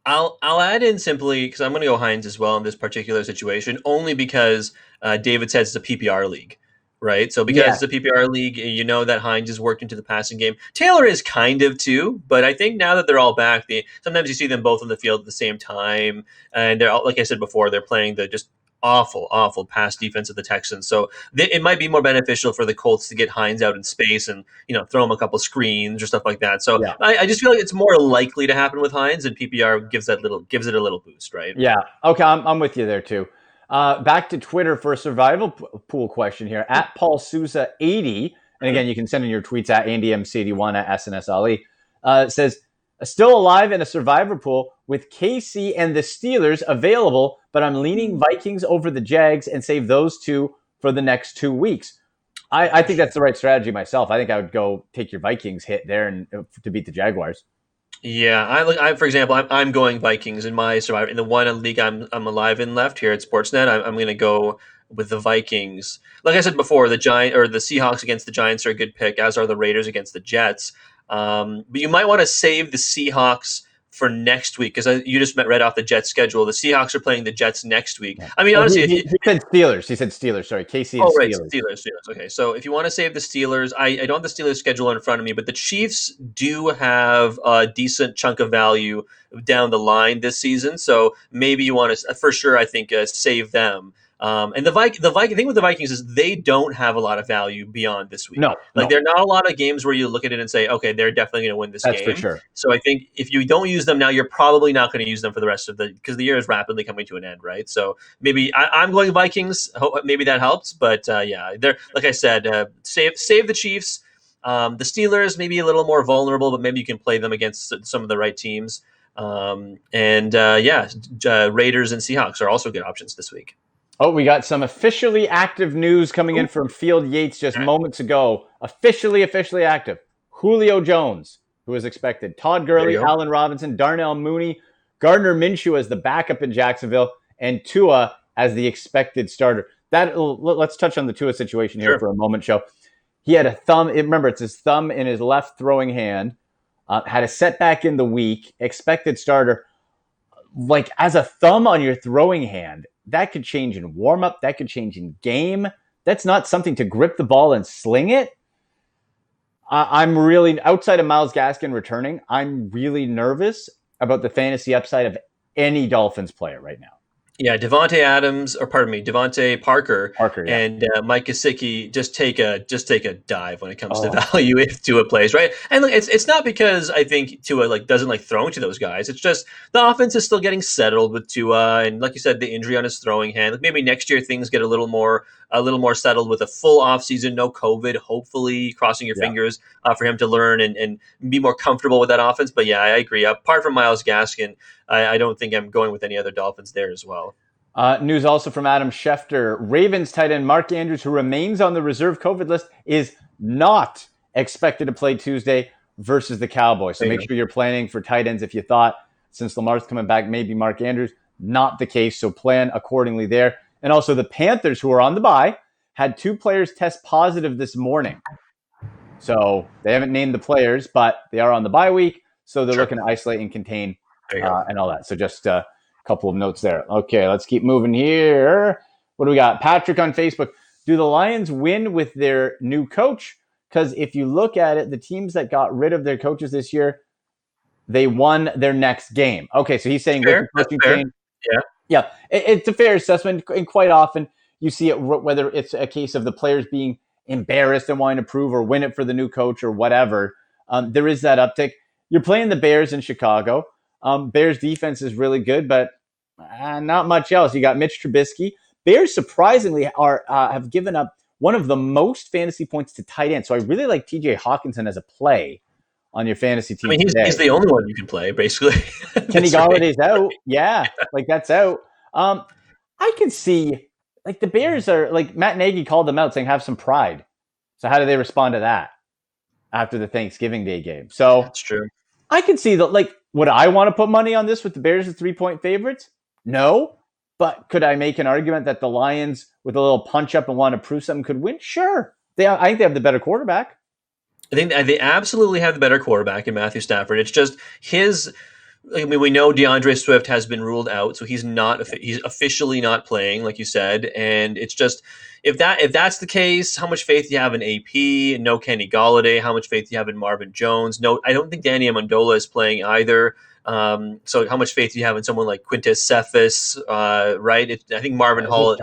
I'll add in simply because I'm going to go Hines as well in this particular situation, only because David says it's a PPR league, right? So because it's a PPR league, you know that Hines is worked into the passing game. Taylor is kind of too, but I think now that they're all back, sometimes you see them both on the field at the same time, and they're all, like I said before, they're playing the just awful pass defense of the Texans. So it might be more beneficial for the Colts to get Hines out in space and throw him a couple screens or stuff like that. So I just feel like it's more likely to happen with Hines, and PPR gives it a little boost, right? Yeah. Okay, I'm with you there too. Back to Twitter for a survival pool question here at Paul Sousa 80, and again you can send in your tweets at AndyMC81 at SNS Ali. Says still alive in a survivor pool with KC and the Steelers available, but I'm leaning Vikings over the Jags and save those two for the next 2 weeks. I think that's the right strategy myself. I think I would go take your Vikings hit there and to beat the Jaguars. Yeah, I for example, I'm going Vikings in my survivor in the one league I'm alive in left here at Sportsnet. I'm going to go with the Vikings. Like I said before, the Seahawks against the Giants are a good pick, as are the Raiders against the Jets. But you might want to save the Seahawks for next week because you just read off the Jets schedule. The Seahawks are playing the Jets next week. I mean, honestly, he said Steelers. He said Steelers. Sorry, KC and Steelers. Okay, so if you want to save the Steelers, I don't have the Steelers schedule in front of me, but the Chiefs do have a decent chunk of value down the line this season. So maybe you want to, for sure, I think, save them. And the Viking thing with the Vikings is they don't have a lot of value beyond this week. No, Like there are not a lot of games where you look at it and say, okay, they're definitely going to win this that's game. for sure. So I think if you don't use them now, you're probably not going to use them for the rest of because the year is rapidly coming to an end, right? So maybe I'm going Vikings. Maybe that helps, but yeah, they're like I said, save the Chiefs. The Steelers maybe a little more vulnerable, but maybe you can play them against some of the right teams. Raiders and Seahawks are also good options this week. Oh, we got some officially active news coming in from Field Yates just moments ago. Officially active. Julio Jones, who is expected. Todd Gurley, Allen Robinson, Darnell Mooney, Gardner Minshew as the backup in Jacksonville, and Tua as the expected starter. Let's touch on the Tua situation here for a moment, Show. He had a thumb. Remember, it's his thumb in his left throwing hand. Had a setback in the week. Expected starter. Like, as a thumb on your throwing hand, that could change in warm-up. That could change in game. That's not something to grip the ball and sling it. I'm really, outside of Myles Gaskin returning, I'm really nervous about the fantasy upside of any Dolphins player right now. Yeah, Devontae Parker, and Mike Gesicki just take a dive when it comes to value if Tua plays, right? And look, it's not because I think Tua doesn't like throwing to those guys. It's just the offense is still getting settled with Tua, and like you said, the injury on his throwing hand. Maybe next year things get a little more settled with a full offseason, no COVID. Hopefully, crossing your fingers for him to learn and be more comfortable with that offense. But yeah, I agree. Apart from Myles Gaskin, I don't think I'm going with any other Dolphins there as well. News also from Adam Schefter. Ravens tight end Mark Andrews, who remains on the reserve COVID list, is not expected to play Tuesday versus the Cowboys. So make sure you're planning for tight ends if you thought, since Lamar's coming back, maybe Mark Andrews. Not the case, so plan accordingly there. And also the Panthers, who are on the bye, had 2 players test positive this morning. So they haven't named the players, but they are on the bye week, so they're looking to isolate and contain and all that. So just a couple of notes there. Okay, let's keep moving here. What do we got? Patrick on Facebook. Do the Lions win with their new coach? Because if you look at it, the teams that got rid of their coaches this year, they won their next game. Okay, so he's saying with the coaching change. Yeah, it's a fair assessment. And quite often you see it, whether it's a case of the players being embarrassed and wanting to prove or win it for the new coach or whatever. There is that uptick. You're playing the Bears in Chicago. Bears defense is really good, but not much else. You got Mitch Trubisky. Bears surprisingly have given up one of the most fantasy points to tight end. So I really like TJ Hawkinson as a play on your fantasy team. I mean, he's the only one you can play, basically. Kenny Galladay's out. Yeah, that's out. I can see, the Bears are, Matt Nagy called them out saying have some pride. So how do they respond to that after the Thanksgiving Day game? So that's true. I can see that. Would I want to put money on this with the Bears as 3-point favorites? No. But could I make an argument that the Lions, with a little punch up and want to prove something, could win? Sure. I think they have the better quarterback. I think they absolutely have the better quarterback in Matthew Stafford. It's just we know DeAndre Swift has been ruled out, so he's officially not playing, like you said. And it's just, if that's the case, how much faith do you have in AP? No Kenny Galladay. How much faith do you have in Marvin Jones? No, I don't think Danny Amendola is playing either. So how much faith do you have in someone like Quintez Cephas? Right? I think Marvin Hall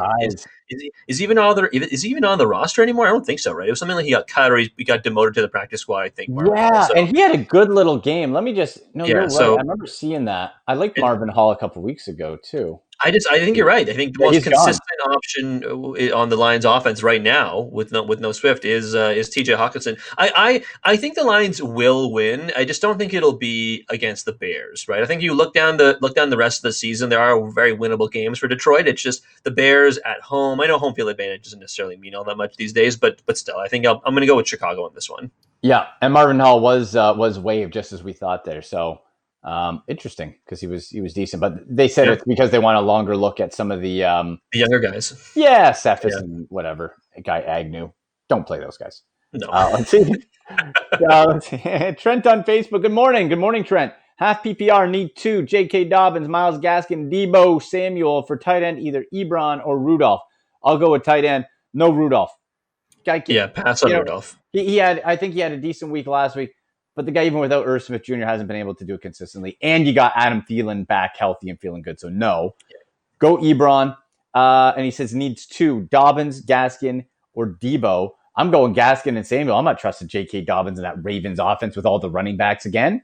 is even on the roster anymore. I don't think so. Right? It was something like he got cut or he got demoted to the practice squad. I think. Marvin Hall, so. And he had a good little game. Let me just you're right. I remember seeing that. I liked Marvin Hall a couple weeks ago too. I think you're right. I think the most consistent option on the Lions offense right now with no Swift is TJ Hawkinson. I think the Lions will win. I just don't think it'll be against the Bears, right? I think you look down the rest of the season, there are very winnable games for Detroit. It's just the Bears at home. I know home field advantage doesn't necessarily mean all that much these days, but still, I think I'm going to go with Chicago on this one. Yeah, and Marvin Hall was waived just as we thought there. So interesting, because he was decent, but they said it's because they want a longer look at some of the younger guys. Yeah, Cephas and whatever. Guy Agnew. Don't play those guys. No. Let's see. Trent on Facebook. Good morning, Trent. Half PPR, need 2. J.K. Dobbins, Myles Gaskin, Deebo Samuel for tight end, either Ebron or Rudolph. I'll go with tight end. No Rudolph. Pass on Rudolph. I think he had a decent week last week. But the guy, even without Irv Smith Jr., hasn't been able to do it consistently. And you got Adam Thielen back healthy and feeling good. So no. Go Ebron. And he says needs 2: Dobbins, Gaskin, or Debo. I'm going Gaskin and Samuel. I'm not trusting J.K. Dobbins in that Ravens offense with all the running backs again.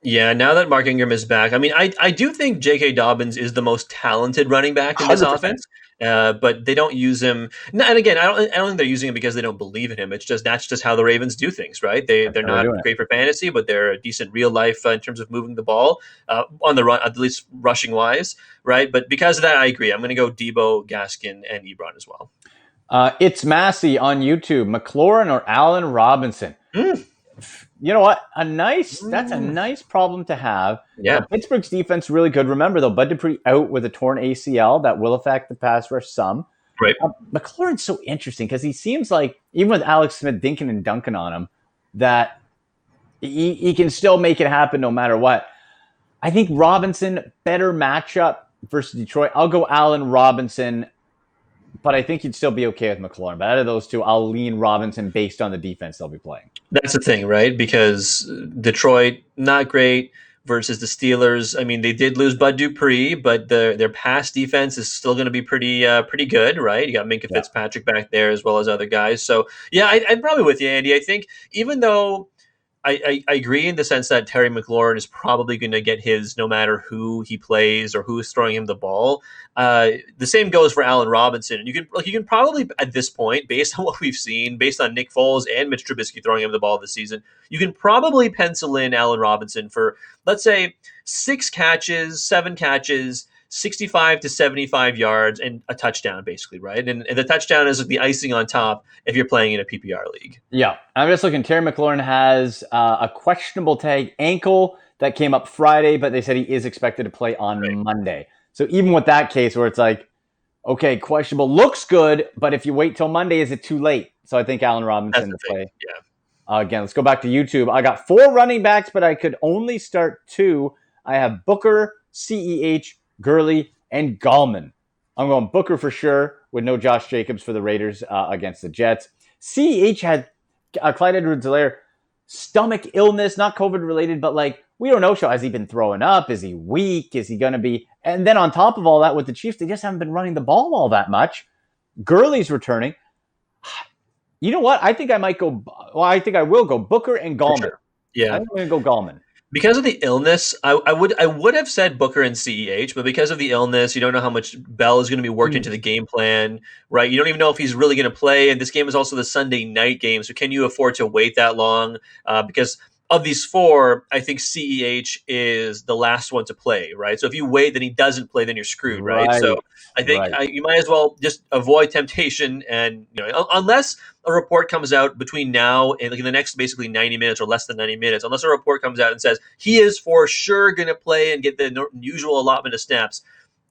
Yeah, now that Mark Ingram is back, I mean, I do think J.K. Dobbins is the most talented running back in this 100%. offense, but they don't use him. And again, I don't think they're using him because they don't believe in him. It's just that's just how the Ravens do things, right? That's They're how they're not doing it. great for fantasy, but they're a decent real life in terms of moving the ball on the run, at least rushing wise, right? But because of that, I agree. I'm going to go Debo, Gaskin, and Ebron as well. It's Massey on YouTube. McLaurin or Allen Robinson? Mm. You know what? That's a nice problem to have. Yeah. Pittsburgh's defense really good. Remember though, Bud Dupree out with a torn ACL that will affect the pass rush some. Right. McLaurin's so interesting because he seems like even with Alex Smith dinking and dunking on him, that he can still make it happen no matter what. I think Robinson better matchup versus Detroit. I'll go Allen Robinson. But I think you'd still be okay with McLaurin. But out of those two, I'll lean Robinson based on the defense they'll be playing. That's the thing, right? Because Detroit, not great versus the Steelers. I mean, they did lose Bud Dupree, but their pass defense is still going to be pretty good, right? You got Minka Fitzpatrick back there as well as other guys. So, yeah, I'm probably with you, Andy. I think even though I agree in the sense that Terry McLaurin is probably going to get his no matter who he plays or who is throwing him the ball. The same goes for Allen Robinson. And you can probably at this point, based on what we've seen, based on Nick Foles and Mitch Trubisky throwing him the ball this season, you can probably pencil in Allen Robinson for, let's say, 7 catches, 65 to 75 yards and a touchdown, basically, right? And the touchdown is the icing on top if you're playing in a PPR league. Yeah, I'm just looking. Terry McLaurin has a questionable tag ankle that came up Friday, but they said he is expected to play on Monday. So even with that case where it's like, okay, questionable, looks good, but if you wait till Monday, is it too late? So I think Allen Robinson to play. Yeah. Again, let's go back to YouTube. I got 4 running backs, but I could only start 2. I have Booker, CEH, Gurley, and Gallman. I'm going Booker for sure with no Josh Jacobs for the Raiders against the Jets. CEH had Clyde Edwards-Helaire stomach illness, not COVID related, but like we don't know. Has he been throwing up? Is he weak? Is he going to be? And then on top of all that with the Chiefs, they just haven't been running the ball all that much. Gurley's returning. You know what? I think I might go. Well, I think I will go Booker and Gallman. Sure. Yeah, I'm going to go Gallman. Because of the illness, I would have said Booker and CEH, but because of the illness, you don't know how much Bell is going to be worked into the game plan, right? You don't even know if he's really going to play, and this game is also the Sunday night game, so can you afford to wait that long? Because of these 4, I think CEH is the last one to play, right? So if you wait, then he doesn't play, then you're screwed, right? So I think you might as well just avoid temptation, and unless a report comes out between now and like in the next basically 90 minutes or less than 90 minutes, unless a report comes out and says he is for sure going to play and get the usual allotment of snaps,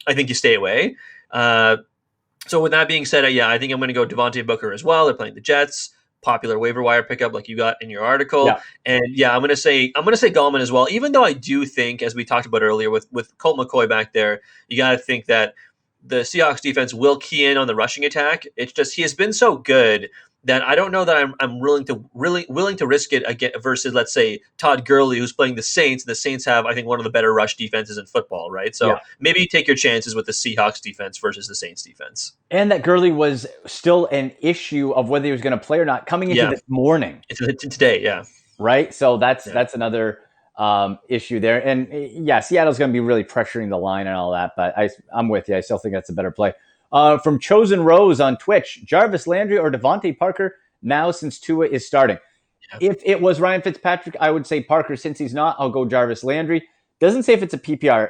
I think you stay away. So with that being said, I think I'm going to go Devontae Booker as well. They're playing the Jets. Popular waiver wire pickup like you got in your article. Yeah. And I'm going to say Gallman as well, even though I do think, as we talked about earlier with Colt McCoy back there, you got to think that the Seahawks defense will key in on the rushing attack. It's just he has been so good that I don't know that I'm willing to risk it again versus, let's say, Todd Gurley, who's playing the Saints. The Saints have, I think, one of the better rush defenses in football, right? So maybe you take your chances with the Seahawks defense versus the Saints defense. And that Gurley was still an issue of whether he was going to play or not coming into this morning. It's today, yeah. Right? So that's another issue there. And Seattle's going to be really pressuring the line and all that, but I'm with you. I still think that's a better play. From Chosen Rose on Twitch, Jarvis Landry or Devontae Parker now since Tua is starting. Yeah. If it was Ryan Fitzpatrick, I would say Parker. Since he's not, I'll go Jarvis Landry. Doesn't say if it's a PPR.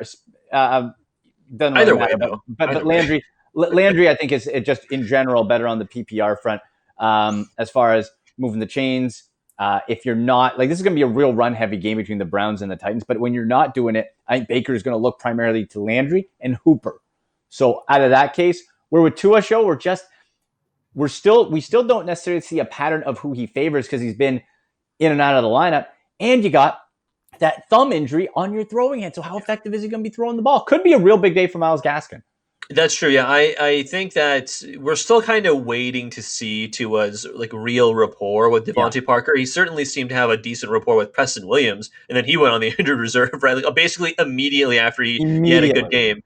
Doesn't really either matter, way, though. But Landry, I think is just in general better on the PPR front as far as moving the chains. If you're not this is going to be a real run heavy game between the Browns and the Titans. But when you're not doing it, I think Baker is going to look primarily to Landry and Hooper. So out of that case, we're with Tua show. We still don't necessarily see a pattern of who he favors because he's been in and out of the lineup. And you got that thumb injury on your throwing hand. So how effective is he going to be throwing the ball? Could be a real big day for Myles Gaskin. That's true. Yeah, I think that we're still kind of waiting to see Tua's real rapport with Devontae Parker. He certainly seemed to have a decent rapport with Preston Williams, and then he went on the injured reserve basically immediately after he had a good game.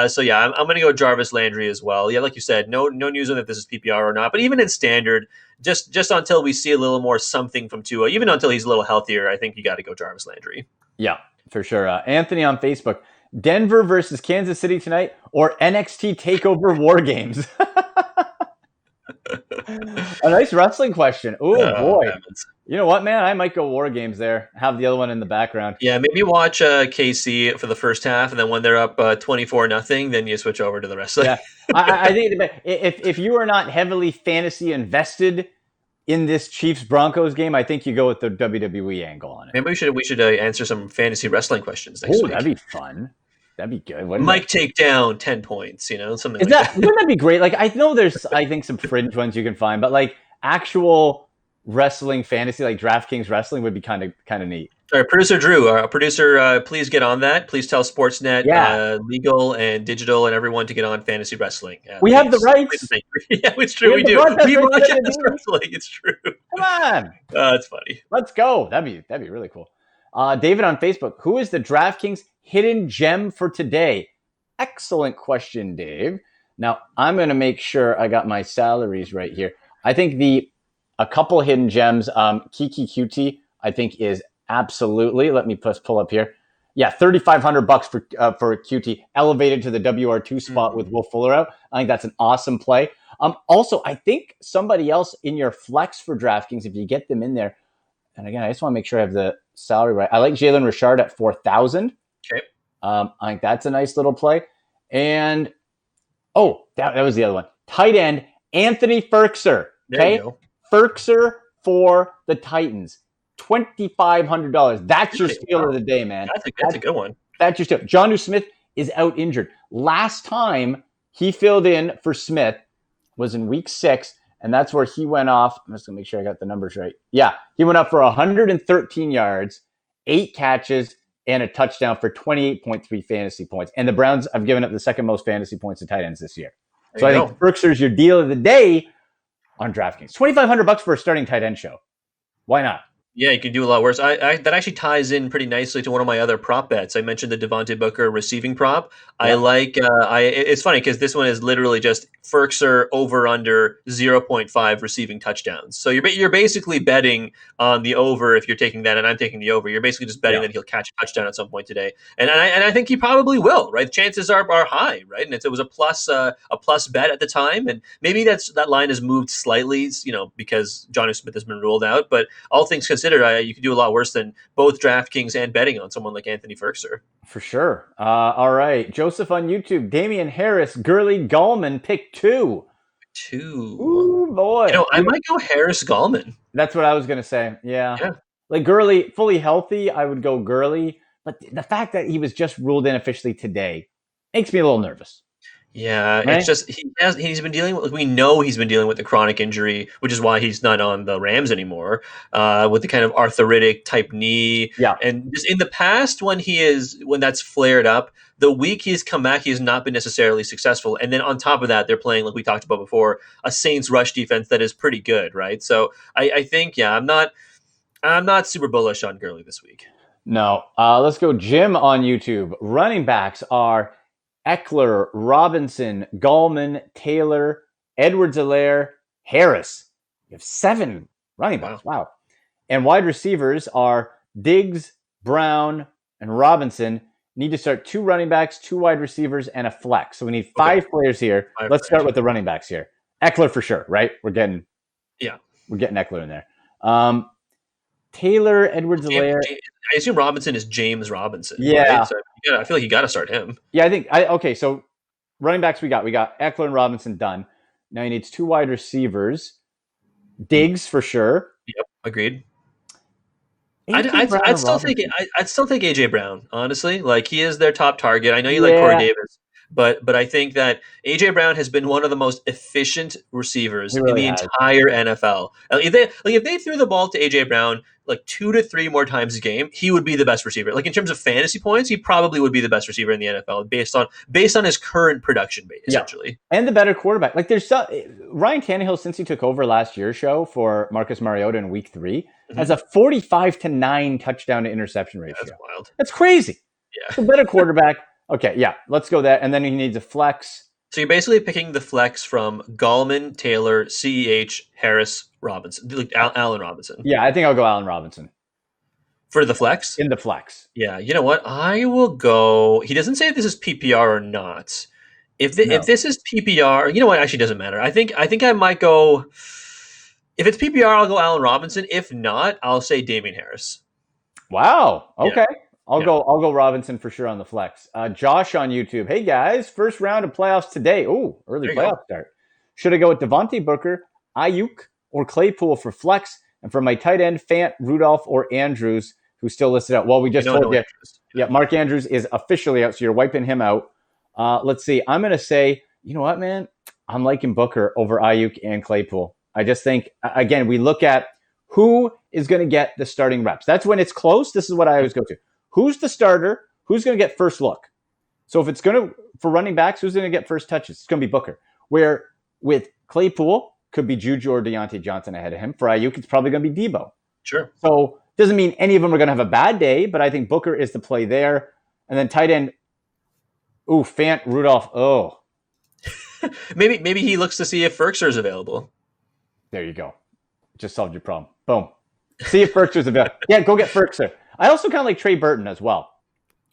So yeah, I'm going to go Jarvis Landry as well. Yeah, like you said, no news on if this is PPR or not. But even in standard, just until we see a little more something from Tua, even until he's a little healthier, I think you got to go Jarvis Landry. Yeah, for sure. Anthony on Facebook, Denver versus Kansas City tonight or NXT TakeOver War Games? A nice wrestling question. Oh, boy. Heavens. You know what, man? I might go War Games there. Have the other one in the background. Yeah, maybe watch KC for the first half, and then when they're up 24-0, then you switch over to the wrestling. Yeah, I think if you are not heavily fantasy invested in this Chiefs Broncos game, I think you go with the WWE angle on it. Maybe we should answer some fantasy wrestling questions next week. That'd be fun. That'd be good. Mike take down 10 points, something like that. Wouldn't that be great? Like, I know there's, I think, some fringe ones you can find, but like actual wrestling fantasy, like DraftKings wrestling, would be kind of neat. All right, producer Drew, please get on that. Please tell Sportsnet, legal and digital, and everyone to get on fantasy wrestling. We have the rights. Yeah, it's true. We do. We broadcast wrestling. It's true. Come on. It's funny. Let's go. That'd be really cool. David on Facebook, who is the DraftKings hidden gem for today? Excellent question, Dave. Now, I'm going to make sure I got my salaries right here. I think a couple hidden gems, Kiki QT, I think is absolutely. Let me pull up here. Yeah, $3,500 for QT, elevated to the WR2 spot with Will Fuller out. I think that's an awesome play. Also, I think somebody else in your flex for DraftKings, if you get them in there, and again, I just want to make sure I have the salary right. I like Jalen Richard at 4,000. Okay. I think that's a nice little play. And that was the other one. Tight end Anthony Firkser. Okay, Firkser for the Titans. $2,500. That's your steal of the day, man. That's a good one. That's your steal. Jonnu Smith is out injured. Last time he filled in for Smith was in week 6, and that's where he went off. I'm just going to make sure I got the numbers right. Yeah, he went up for 113 yards, 8 catches, and a touchdown for 28.3 fantasy points. And the Browns have given up the second most fantasy points to tight ends this year. So I think Firkser's your deal of the day on DraftKings. $2,500 for a starting tight end show. Why not? Yeah, you can do a lot worse. That actually ties in pretty nicely to one of my other prop bets. I mentioned the Devontae Booker receiving prop. Yeah. It's funny because this one is literally just Firkser over under 0.5 receiving touchdowns. So you're basically betting on the over if you're taking that, and I'm taking the over. You're basically just betting that he'll catch a touchdown at some point today, and I think he probably will. Right, chances are high. Right, and it was a plus bet at the time, and maybe that line has moved slightly, because Jonnu Smith has been ruled out. But all things considered, you could do a lot worse than both DraftKings and betting on someone like Anthony Firkser. For sure. All right. Joseph on YouTube. Damian Harris, Gurley, Gallman, pick 2. 2. Ooh, boy. I might go Harris Gallman. That's what I was going to say. Yeah. Like Gurley, fully healthy, I would go Gurley. But the fact that he was just ruled in officially today makes me a little nervous. Yeah, right? It's just he's been dealing with. We know he's been dealing with the chronic injury, which is why he's not on the Rams anymore. With the kind of arthritic type knee, and just in the past when that's flared up, the week he's come back, he has not been necessarily successful. And then on top of that, they're playing, like we talked about before, a Saints rush defense that is pretty good, right? So I think I'm not super bullish on Gurley this week. No, let's go. Jim on YouTube. Running backs are Eckler, Robinson, Gallman, Taylor, Edwards-Helaire, Harris. You have 7 running backs. Wow. And wide receivers are Diggs, Brown, and Robinson. Need to start 2 running backs, 2 wide receivers, and a flex. So we need 5 players here. Let's start with the running backs here. Eckler for sure, right? We're getting Eckler in there. Taylor, Edwards-Helaire. I assume Robinson is James Robinson. Yeah. Right? So I feel like you got to start him. Yeah, okay, so running backs we got Eckler and Robinson done. Now he needs 2 wide receivers. Diggs for sure. Yep, agreed. I'd still think AJ Brown, honestly. Like, he is their top target. I know you like Corey Davis, but I think that AJ Brown has been one of the most efficient receivers in the entire NFL. If they threw the ball to AJ Brown like 2 to 3 more times a game, he would be the best receiver. Like, in terms of fantasy points, he probably would be the best receiver in the NFL based on his current production base, essentially. And the better quarterback. Like, there's Ryan Tannehill, since he took over last year's show for Marcus Mariota in week 3, has a 45-9 touchdown to interception ratio. Yeah, that's wild. That's crazy. Yeah. It's a better quarterback. Okay, yeah, let's go that. And then he needs a flex. So you're basically picking the flex from Gallman, Taylor, CEH, Harris, Robinson, like Allen Robinson. Yeah, I think I'll go Allen Robinson For the flex? in the flex. Yeah, you know what? I will go. He doesn't say if this is PPR or not. If No. this is PPR, you know what? Actually, doesn't matter. I think I might go. If it's PPR, I'll go Allen Robinson. If not, I'll say Damian Harris. Wow. Yeah, Okay. I'll yeah. go Robinson for sure on the flex. Josh on YouTube. Hey guys, first round of playoffs today. Ooh, early There you go. playoff start. Should I go with Devontae Booker, Ayuk, or Claypool for flex? And for my tight end, Fant, Rudolph, or Andrews, who's still listed out. Well, we just told you. Interest. Yeah, Mark Andrews is officially out, so you're wiping him out. Let's see. I'm going to say, you know what, man? I'm liking Booker over Ayuk and Claypool. I just think, again, we look at who is going to get the starting reps. That's when it's close. This is what I always go to. Who's the starter? Who's going to get first look? So if it's going to, for running backs, who's going to get first touches? It's going to be Booker. Where with Claypool, could be Juju or Deontay Johnson ahead of him. For Ayuk, it's probably going to be Debo. Sure. So doesn't mean any of them are going to have a bad day, but I think Booker is the play there. And then tight end, Fant, Rudolph. Oh, maybe he looks to see if Ferkser is available. there you go. Just solved your problem. Boom. See if Ferkser's available. Yeah, go get Ferkser. I also kind of like Trey Burton as well.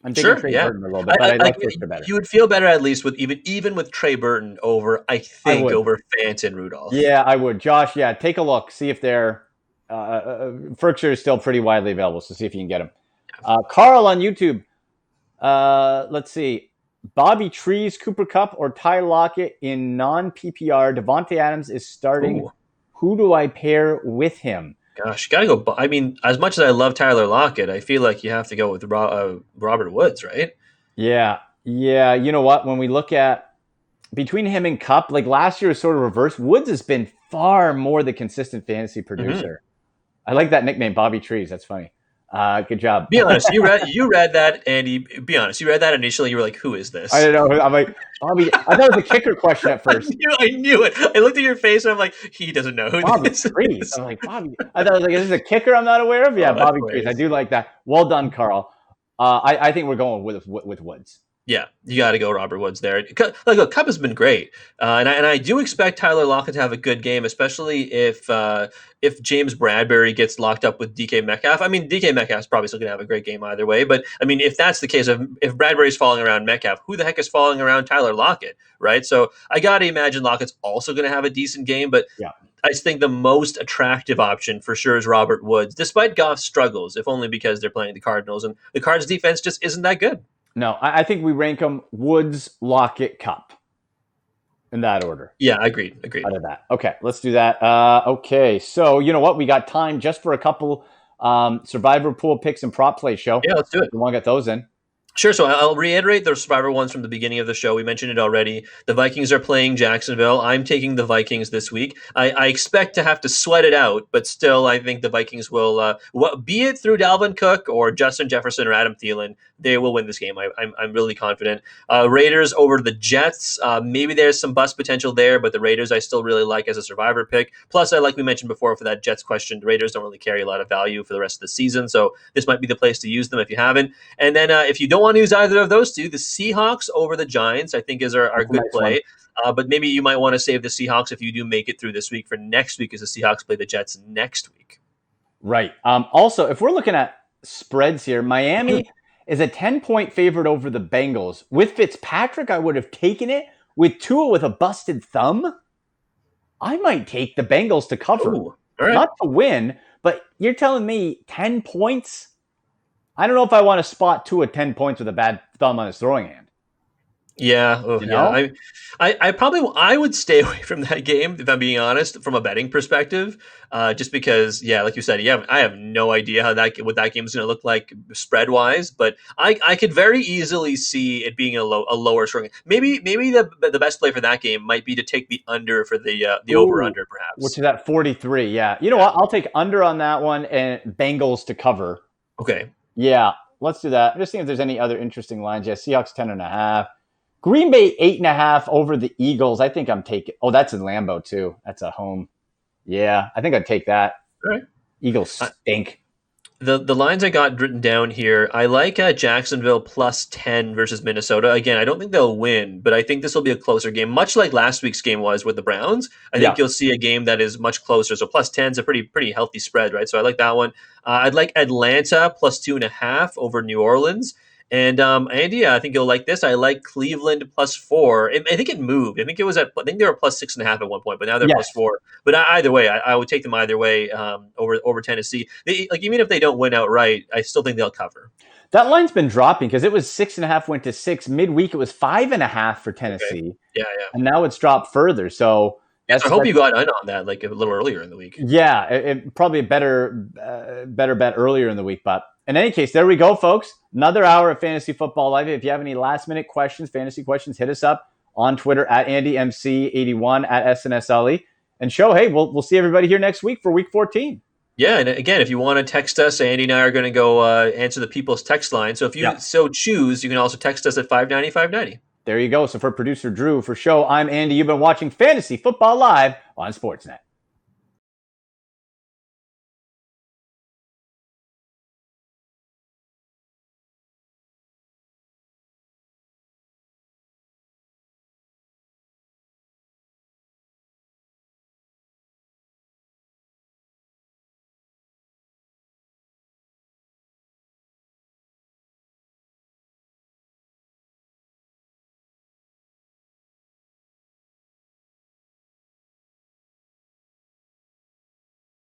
I'm digging Trey Burton a little bit, but I like Ferkser better. You would feel better at least with even with Trey Burton over over Fant and Rudolph. Yeah, I would. Josh, yeah, take a look. See if they're Ferkser is still pretty widely available, so see if you can get him. Carl on YouTube. Let's see. Bobby Trees, Cooper Kupp, or Ty Lockett in non-PPR. Devontae Adams is starting. Ooh. Who do I pair with him? Gosh, gotta go. I mean, as much as I love Tyler Lockett, I feel like you have to go with Robert Woods, right? Yeah. You know what? When we look at between him and Kupp, like last year was sort of reversed. Woods has been far more the consistent fantasy producer. Mm-hmm. I like that nickname, Bobby Trees. That's funny. Good job. Be honest. You read that, Andy. Be honest. You read that initially. You were like, "Who is this?" I don't know. I'm like, Bobby. I thought it was a kicker question at first. I knew it. I looked at your face and I'm like, he doesn't know who Bobby this Trees. is. I'm like, Bobby. I thought I was like, is this a kicker I'm not aware of? Yeah, Bobby Trees. I do like that. Well done, Carl. I think we're going with Woods. Yeah, you got to go Robert Woods there. Look, Kupp has been great, and I do expect Tyler Lockett to have a good game, especially if James Bradbury gets locked up with DK Metcalf. I mean, DK Metcalf's probably still going to have a great game either way, but I mean, if that's the case, if Bradbury's falling around Metcalf, who the heck is falling around Tyler Lockett, right? So I got to imagine Lockett's also going to have a decent game, but yeah. I just think the most attractive option for sure is Robert Woods, despite Goff's struggles, if only because they're playing the Cardinals, and the Cards defense just isn't that good. No, I think we rank them Woods, Lockett, Kupp in that order. Yeah, agreed. Out of that. Okay, let's do that. Okay, so you know what? We got time just for a couple Survivor Pool picks and prop play show. Yeah, let's do it. We want to get those in. Sure. So I'll reiterate the Survivor ones from the beginning of the show. We mentioned it already. The Vikings are playing Jacksonville. I'm taking the Vikings this week. I expect to have to sweat it out, but still, I think the Vikings will, be it through Dalvin Cook or Justin Jefferson or Adam Thielen, they will win this game. I'm really confident. Raiders over the Jets. Maybe there's some bust potential there, but the Raiders I still really like as a Survivor pick. Plus, like we mentioned before for that Jets question, the Raiders don't really carry a lot of value for the rest of the season, so this might be the place to use them if you haven't. And then if you don't want to use either of those two, the Seahawks over the Giants, I think is our good play. But maybe you might want to save the Seahawks if you do make it through this week for next week, as the Seahawks play the Jets next week. Right. Also, if we're looking at spreads here, Miami is a 10-point favorite over the Bengals. With Fitzpatrick, I would have taken it. With Tua with a busted thumb, I might take the Bengals to cover. Ooh, all right. Not to win, but you're telling me 10 points? I don't know if I want to spot Tua 10 points with a bad thumb on his throwing hand. Yeah, yeah. I would stay away from that game if I'm being honest, from a betting perspective, just because, yeah, like you said, I have no idea what that game is going to look like spread wise, but I could very easily see it being a lower scoring. Maybe the best play for that game might be to take the under for the over under perhaps, which is at 43. Yeah, you know what? I'll take under on that one and Bengals to cover. Okay. Yeah, let's do that. I'm just seeing if there's any other interesting lines. Yeah, Seahawks 10.5. Green Bay 8.5 over the Eagles. I think I'm taking. Oh, that's in Lambeau too. That's a home. Yeah, I think I'd take that. All right. Eagles stink. The lines I got written down here, I like Jacksonville plus 10 versus Minnesota. Again, I don't think they'll win, but I think this will be a closer game, much like last week's game was with the Browns. I think Yeah. you'll see a game that is much closer. So plus 10 is a pretty healthy spread, right? So I like that one. I'd like Atlanta plus 2.5 over New Orleans. And Andy, I think you'll like this. I like Cleveland plus 4. I think it moved. I think they were plus 6.5 at one point, but now they're plus Yes. 4. But either way, I would take them either way over Tennessee. Even if they don't win outright, I still think they'll cover. That line's been dropping because it was 6.5, went to 6 midweek. It was 5.5 for Tennessee, Okay. Yeah. and now it's dropped further. So So I hope you got in on that like a little earlier in the week. yeah, it probably a better bet earlier in the week. But in any case, there we go, folks. Another hour of Fantasy Football Live. If you have any last minute questions, fantasy questions, hit us up on Twitter at AndyMC81 at SNSLE. And Shoaib, we'll see everybody here next week for Week 14. Yeah, and again, if you want to text us, Andy and I are going to go answer the people's text line. So if you so choose, you can also text us at 590-590. There you go. So for producer Drew, for show, I'm Andy. You've been watching Fantasy Football Live on Sportsnet.